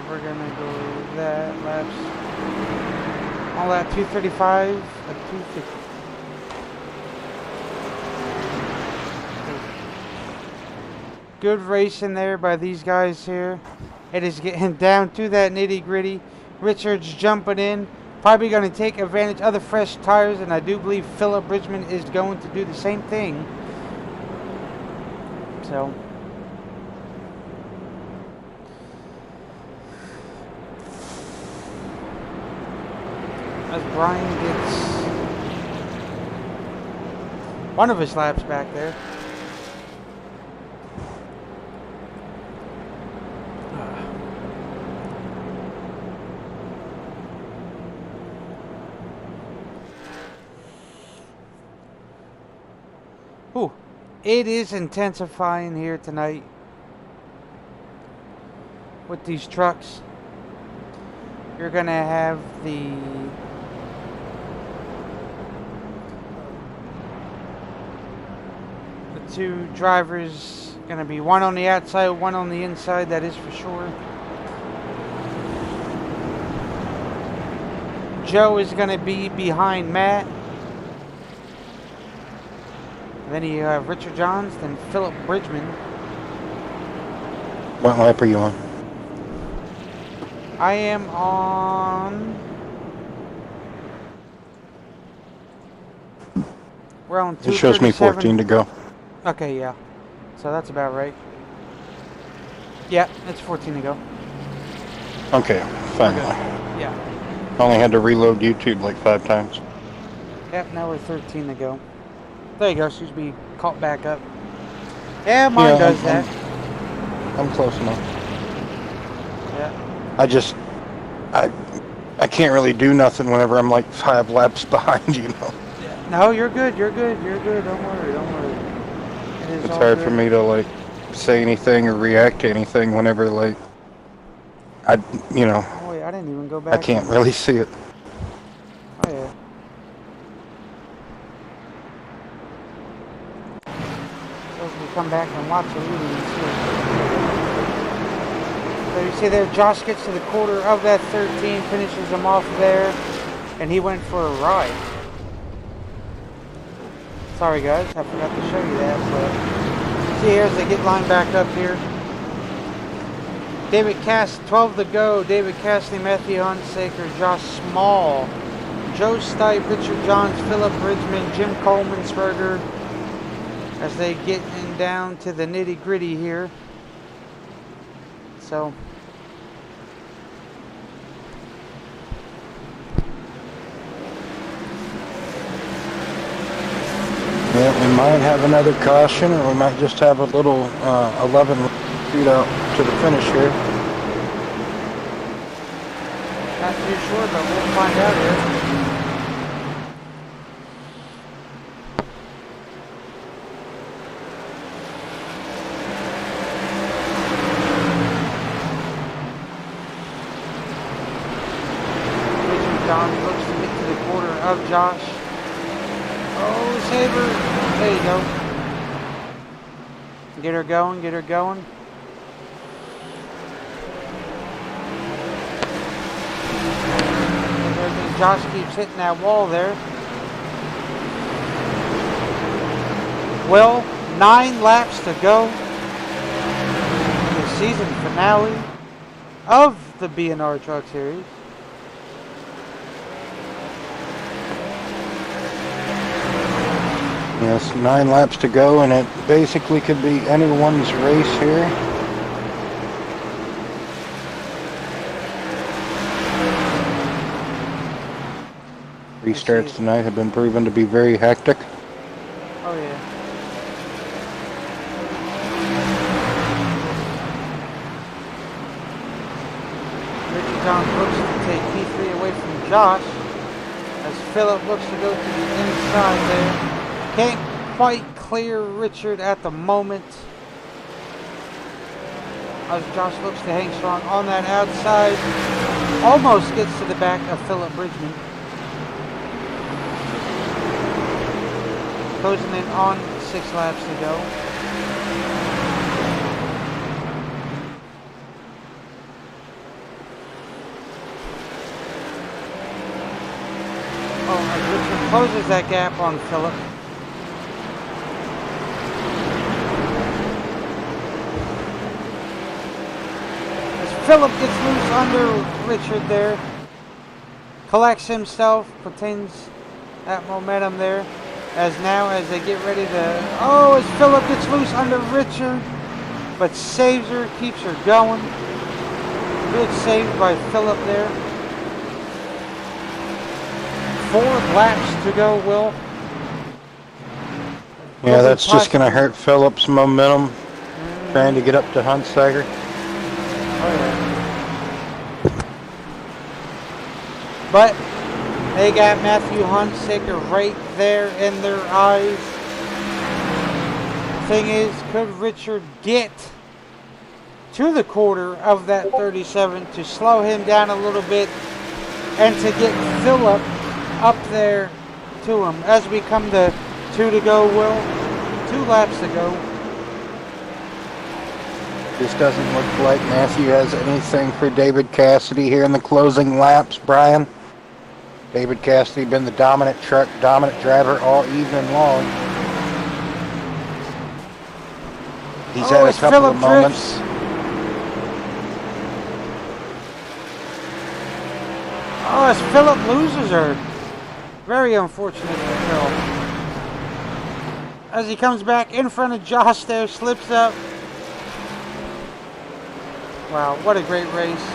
We're gonna go that laps. All at 235 at 250. Good racing there by these guys here. It is getting down to that nitty gritty. Richard's jumping in, probably going to take advantage of the fresh tires, and I do believe Philip Bridgman is going to do the same thing. So. As Brian gets one of his laps back there. Ooh, it is intensifying here tonight with these trucks. You're gonna have the two drivers, gonna be one on the outside, one on the inside, that is for sure. Joe is gonna be behind Matt. Then you have Richard Johns, then Philip Bridgman. What lap are you on? I am on... We're on 237. It shows me 14 to go. Okay, yeah. So that's about right. Yeah, it's 14 to go. Okay, finally. Yeah. Only had to reload YouTube like 5 times. Yep, now we're 13 to go. There you go, she's be caught back up. Yeah, mine does that. I'm close enough. Yeah. I can't really do nothing whenever I'm like 5 laps behind, you know. Yeah. No, you're good, you're good, you're good. Don't worry, don't worry. It's hard for me to like say anything or react to anything whenever like you know. Oh wait, I didn't even go back. I can't really see it. Oh yeah. So if we come back and watch it, we can see it. So you see there, Josh gets to the quarter of that 13, finishes him off there, and he went for a ride. Sorry guys, I forgot to show you that, but see here as they get lined back up here. David Cass, 12 to go. David Cassidy, Matthew Hunsaker, Josh Small, Joe Stipe, Richard Johns, Philip Bridgman, Jim Coleman'sberger, as they get down to the nitty gritty here. So. Yeah, we might have another caution, or we might just have a little 11 feet out to the finish here. Not too sure, but we'll find out here. Richard John looks to get to the quarter of Josh. Oh, Saber. There you go. Get her going, get her going. And Josh keeps hitting that wall there. Well, 9 laps to go. The season finale of the BNR Truck Series. Yes, 9 laps to go, and it basically could be anyone's race here. Restarts tonight have been proven to be very hectic. Oh yeah. Richie John looks to take P3 away from Josh as Phillip looks to go to the inside there. Can't quite clear Richard at the moment as Josh looks to hang strong on that outside. Almost gets to the back of Phillip Bridgman. Closing in on 6 laps to go. Oh, as Richard closes that gap on Phillip. Phillip gets loose under Richard there. Collects himself, retains that momentum there. As they get ready to... Oh, as Phillip gets loose under Richard. But saves her, keeps her going. Good save by Phillip there. 4 laps to go, Will. Yeah, that's just going to hurt Phillip's momentum. Trying to get up to Hunsaker. Oh, yeah. But they got Matthew Hunsaker right there in their eyes. Thing is, could Richard get to the quarter of that 37 to slow him down a little bit and to get Phillip up there to him? As we come to 2 to go, Will. 2 laps to go. This doesn't look like Matthew has anything for David Cassidy here in the closing laps, Brian. David Cassidy been the dominant driver all evening long. He's had a couple of moments. Oh, as Phillip loses her. Very unfortunate for Phil. As he comes back in front of Josh there, slips up. Wow, what a great race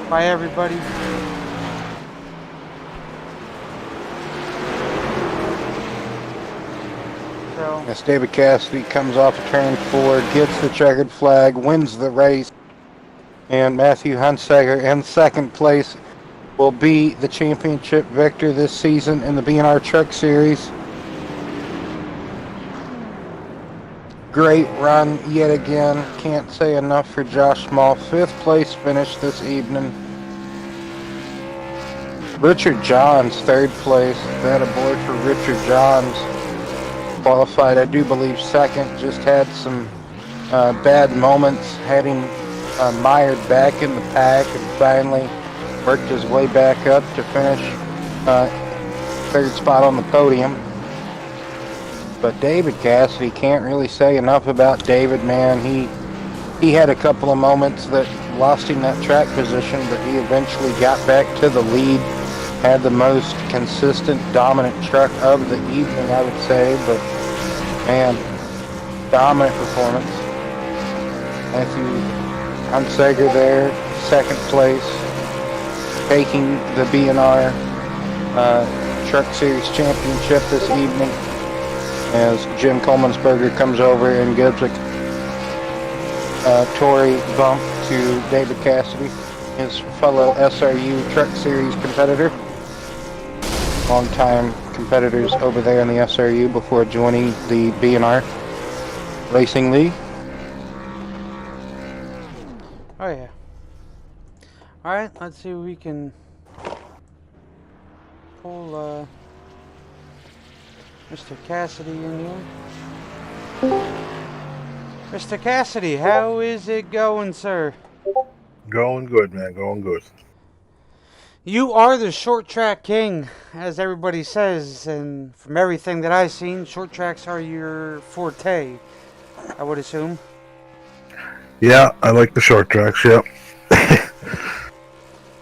by everybody. So, as David Cassidy comes off of turn 4, gets the checkered flag, wins the race, and Matthew Hunsaker in second place will be the championship victor this season in the BNR Truck Series. Great run yet again. Can't say enough for Josh Small. 5th place finish this evening. Richard Johns, 3rd place. That aboard for Richard Johns. Qualified, I do believe, 2nd. Just had some bad moments. Had him mired back in the pack and finally worked his way back up to finish 3rd spot on the podium. But David Cassidy, can't really say enough about David, man. He had a couple of moments that lost him that track position, but he eventually got back to the lead. Had the most consistent, dominant truck of the evening, I would say. But, man, dominant performance. Matthew Hunsaker there, 2nd place, taking the BNR Truck Series Championship this evening. As Jim Coleman'sberger comes over and gives a Tory bump to David Cassidy, his fellow SRU Truck Series competitor. Long-time competitors over there in the SRU before joining the BNR Racing League. oh yeah. Alright, let's see if we can pull Mr. Cassidy in here. Mr. Cassidy, how is it going, sir? Going good, man. Going good. You are the short track king, as everybody says, and from everything that I've seen, short tracks are your forte, I would assume. Yeah, I like the short tracks. Yep.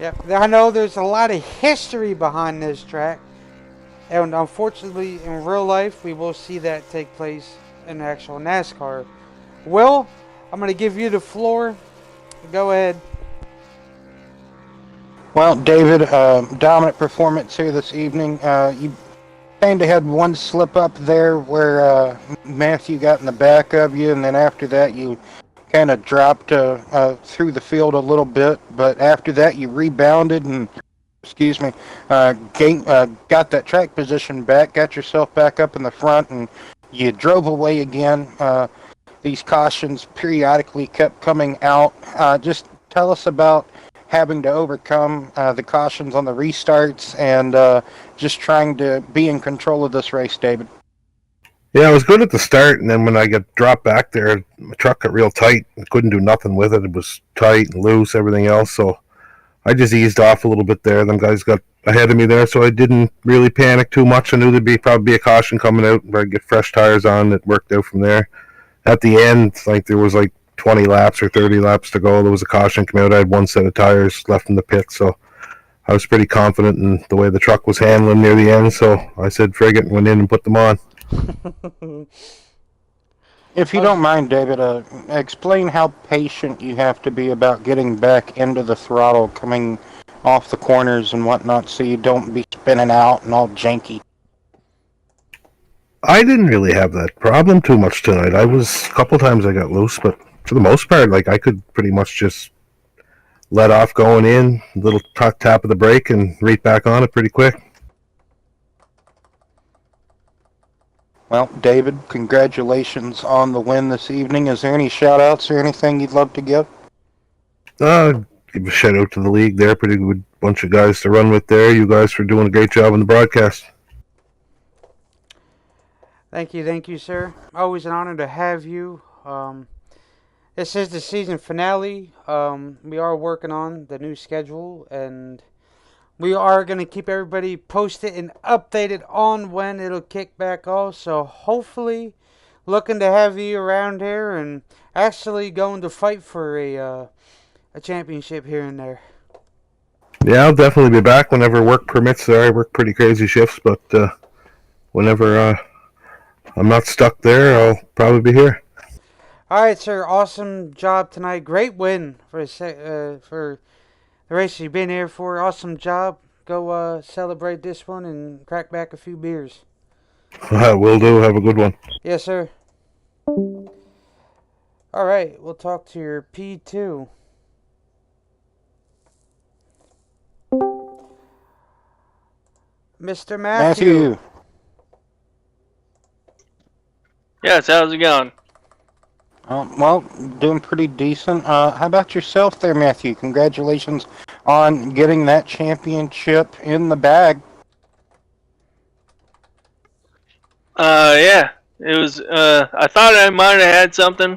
Yep, I know there's a lot of history behind this track, and unfortunately, in real life, we will see that take place in actual NASCAR. Will, I'm going to give you the floor. Go ahead. Well, David, dominant performance here this evening. You kind of had one slip up there where Matthew got in the back of you, and then after that you kind of dropped through the field a little bit. But after that you rebounded and, got that track position back, got yourself back up in the front, and you drove away again. These cautions periodically kept coming out. Just tell us about having to overcome the cautions on the restarts and just trying to be in control of this race, David. Yeah, I was good at the start, and then when I got dropped back there, my truck got real tight. I couldn't do nothing with it. It was tight and loose, everything else. So I just eased off a little bit there. Them guys got ahead of me there, so I didn't really panic too much. I knew there'd probably be a caution coming out, where I'd get fresh tires on. It worked out from there. At the end, there was 20 laps or 30 laps to go. There was a caution come out. I had one set of tires left in the pit, so I was pretty confident in the way the truck was handling near the end. So I said, frig it, and went in and put them on. If you don't mind, David, explain how patient you have to be about getting back into the throttle, coming off the corners and whatnot, so you don't be spinning out and all janky. I didn't really have that problem too much tonight. A couple times I got loose, but for the most part, I could pretty much just let off going in, little tap of the brake, and right back on it pretty quick. Well, David, congratulations on the win this evening. Is there any shout-outs or anything you'd love to give? Give a shout out to the league there. Pretty good bunch of guys to run with there. You guys for doing a great job on the broadcast. Thank you, sir. Always an honor to have you. This is the season finale. We are working on the new schedule, and we are going to keep everybody posted and updated on when it'll kick back off. So hopefully, looking to have you around here and actually going to fight for a championship here and there. Yeah, I'll definitely be back whenever work permits there. I work pretty crazy shifts, but whenever I'm not stuck there, I'll probably be here. All right, sir. Awesome job tonight. Great win for the race you've been here for. Awesome job. Go celebrate this one and crack back a few beers. Will do. Have a good one. Yes, sir. All right. We'll talk to your P2. Mr. Matthew. Yes, how's it going? Well, doing pretty decent. How about yourself there, Matthew? Congratulations on getting that championship in the bag. Yeah, it was, I thought I might have had something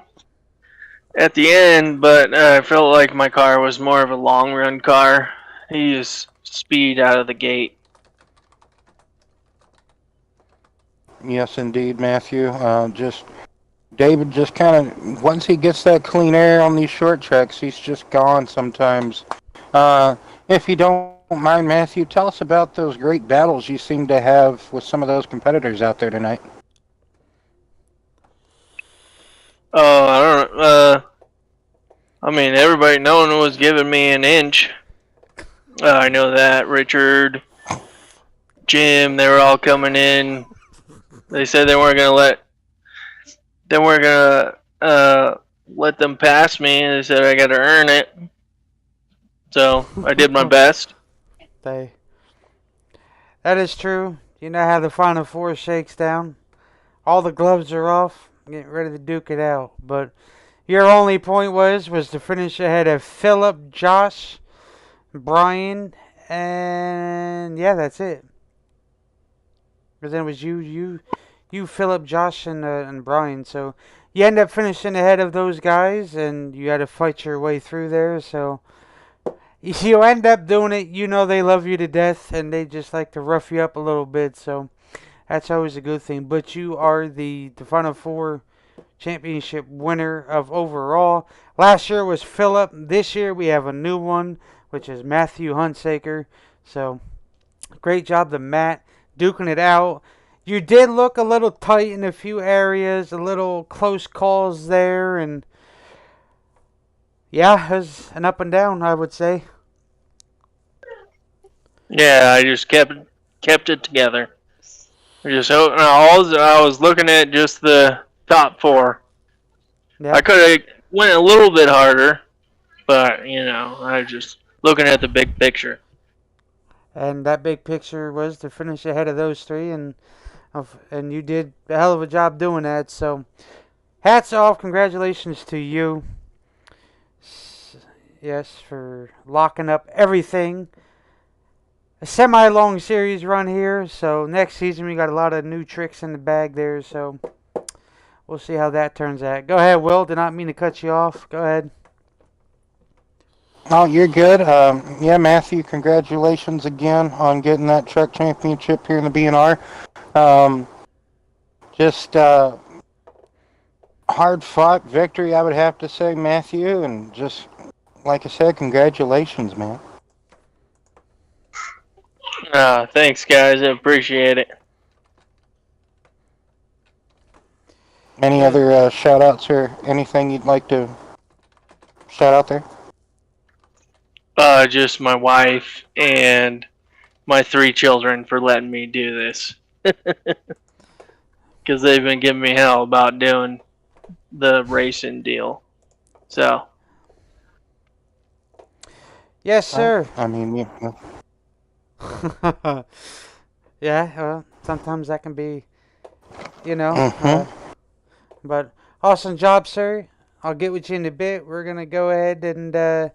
at the end, but I felt like my car was more of a long run car. He used speed out of the gate. Yes, indeed, Matthew. David just kind of, once he gets that clean air on these short tracks, he's just gone sometimes. If you don't mind, Matthew, tell us about those great battles you seem to have with some of those competitors out there tonight. Oh, I don't I mean, everybody, no one was giving me an inch. I know that. Richard, Jim, they were all coming in. They said they weren't gonna let them pass me. They said I gotta earn it. So I did my best. That is true. You know how the Final Four shakes down. All the gloves are off, getting ready to duke it out. But your only point was to finish ahead of Philip, Josh, Brian, and yeah, that's it. Because then it was you, Philip, Josh, and Brian. So you end up finishing ahead of those guys, and you had to fight your way through there. So you end up doing it. You know they love you to death, and they just like to rough you up a little bit. So that's always a good thing. But you are the Final Four championship winner of overall. Last year was Phillip. This year we have a new one, which is Matthew Hunsaker. So great job to Matt duking it out. You did look a little tight in a few areas, a little close calls there, and yeah, it was an up and down, I would say. Yeah, I just kept it together. I was looking at just the top four. Yeah. I could have went a little bit harder, but I was just looking at the big picture. And that big picture was to finish ahead of those three, and you did a hell of a job doing that. So, hats off, congratulations to you. Yes, for locking up everything. A semi-long series run here, so next season we got a lot of new tricks in the bag there. So we'll see how that turns out. Go ahead, Will. Did not mean to cut you off. Go ahead. Oh, you're good. Yeah, Matthew, congratulations again on getting that truck championship here in the BNR. Just hard-fought victory, I would have to say, Matthew, and just like I said, congratulations, man. Thanks, guys. I appreciate it. Any other shout-outs or anything you'd like to shout out there? Just my wife and my 3 children for letting me do this. Because they've been giving me hell about doing the racing deal. So. Yes, sir. I mean, yeah, well, sometimes that can be, but awesome job, sir. I'll get with you in a bit. We're going to go ahead and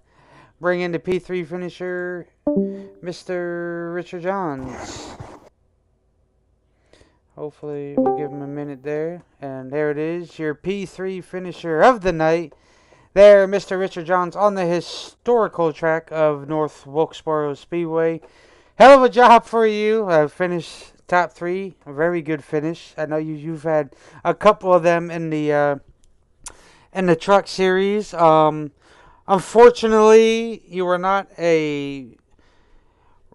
bring in the P3 finisher, Mr. Richard Johns. Hopefully we'll give him a minute there. And there it is, your P3 finisher of the night. There, Mr. Richard Johns on the historical track of North Wilkesboro Speedway. Hell of a job for you. Finished top 3. A very good finish. I know you've had a couple of them in the Truck Series. Unfortunately, you were not a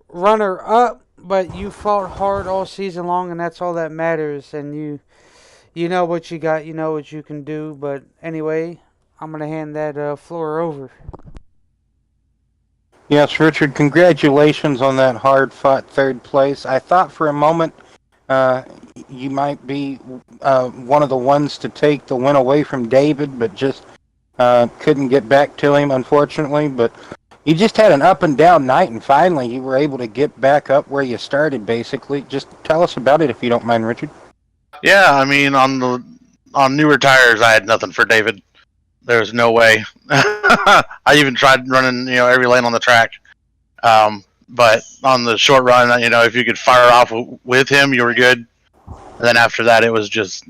runner-up, but you fought hard all season long, and that's all that matters. And you know what you got. You know what you can do. But anyway, I'm going to hand that floor over. Yes, Richard, congratulations on that hard-fought third place. I thought for a moment you might be one of the ones to take the win away from David, but just couldn't get back to him, unfortunately. But you just had an up-and-down night, and finally you were able to get back up where you started, basically. Just tell us about it, if you don't mind, Richard. Yeah, I mean, on newer tires, I had nothing for David. There was no way. I even tried running, every lane on the track. But on the short run, if you could fire off with him, you were good. And then after that, it was just,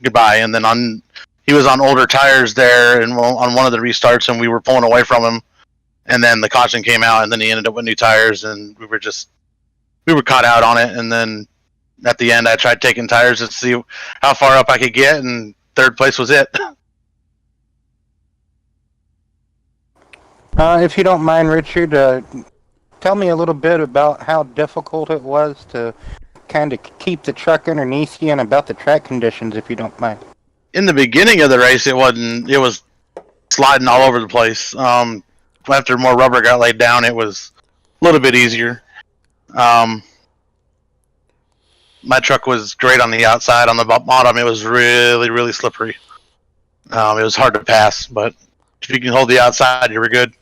goodbye. And then he was on older tires there, and on one of the restarts, and we were pulling away from him. And then the caution came out, and then he ended up with new tires, and we were caught out on it. And then at the end, I tried taking tires to see how far up I could get, and third place was it. If you don't mind, Richard, tell me a little bit about how difficult it was to kind of keep the truck underneath you and about the track conditions, if you don't mind. In the beginning of the race, it was sliding all over the place. After more rubber got laid down, it was a little bit easier. My truck was great on the outside. On the bottom, it was really, really slippery. It was hard to pass, but if you can hold the outside, you were good.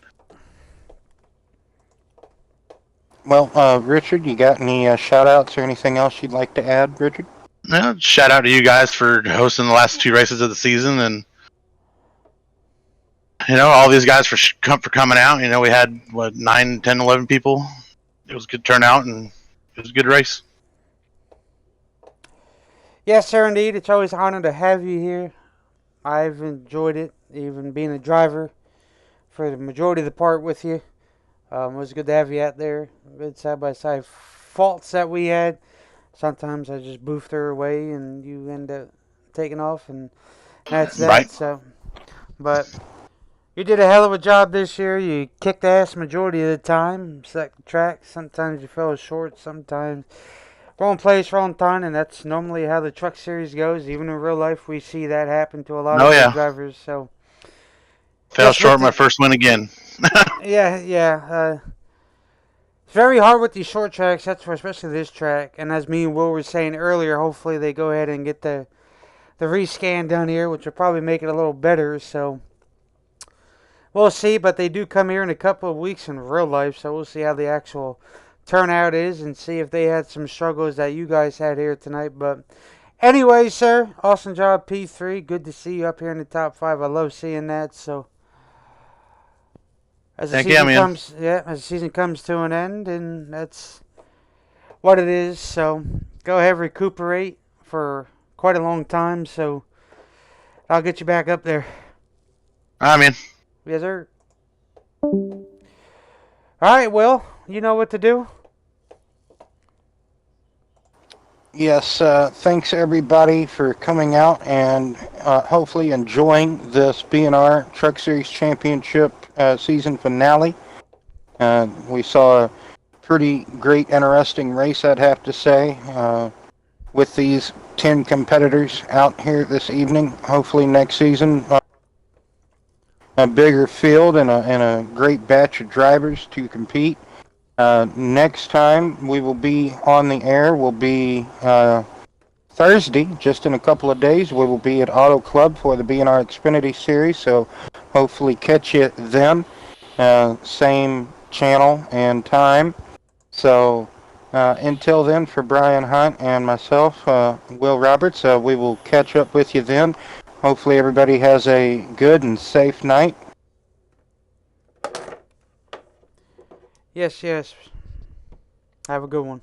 Well, Richard, you got any shout-outs or anything else you'd like to add, Richard? Yeah, shout out to you guys for hosting the last 2 races of the season, and all these guys for coming out. We had 9, 10, 11 people. It was a good turnout, and it was a good race. Yes, sir, indeed. It's always an honor to have you here. I've enjoyed it, even being a driver for the majority of the part with you. It was good to have you out there. Good side by side. Faults that we had, sometimes I just boofed her away and you end up taking off, and that's that. Right. So, but you did a hell of a job this year. You kicked ass majority of the time. Set the track. Sometimes you fell short. Sometimes wrong place, wrong time, and that's normally how the truck series goes. Even in real life, we see that happen to a lot Oh of yeah. drivers. So Fell just with short my the, first win again. yeah. It's very hard with these short tracks. That's for especially this track. And as me and Will were saying earlier, hopefully they go ahead and get the rescan done here, which will probably make it a little better. So we'll see. But they do come here in a couple of weeks in real life, so we'll see how the actual turnout is and see if they had some struggles that you guys had here tonight. But anyway, sir, awesome job, P3. Good to see you up here in the top 5. I love seeing that. So as the Thank you, season man. comes, as the season comes to an end, and that's what it is. So go ahead, recuperate for quite a long time. So I'll get you back up there. I'm in. Yes, sir. All right, Will, you know what to do. Yes, thanks everybody for coming out and hopefully enjoying this BNR Truck Series Championship season finale. We saw a pretty great, interesting race, I'd have to say, with these 10 competitors out here this evening. Hopefully next season, a bigger field and a great batch of drivers to compete. Next time we will be on the air will be Thursday, just in a couple of days. We will be at Auto Club for the BNR Xfinity Series, so hopefully catch you then. Same channel and time. So until then, for Brian Hunt and myself, Will Roberts, we will catch up with you then. Hopefully everybody has a good and safe night. Yes. Have a good one.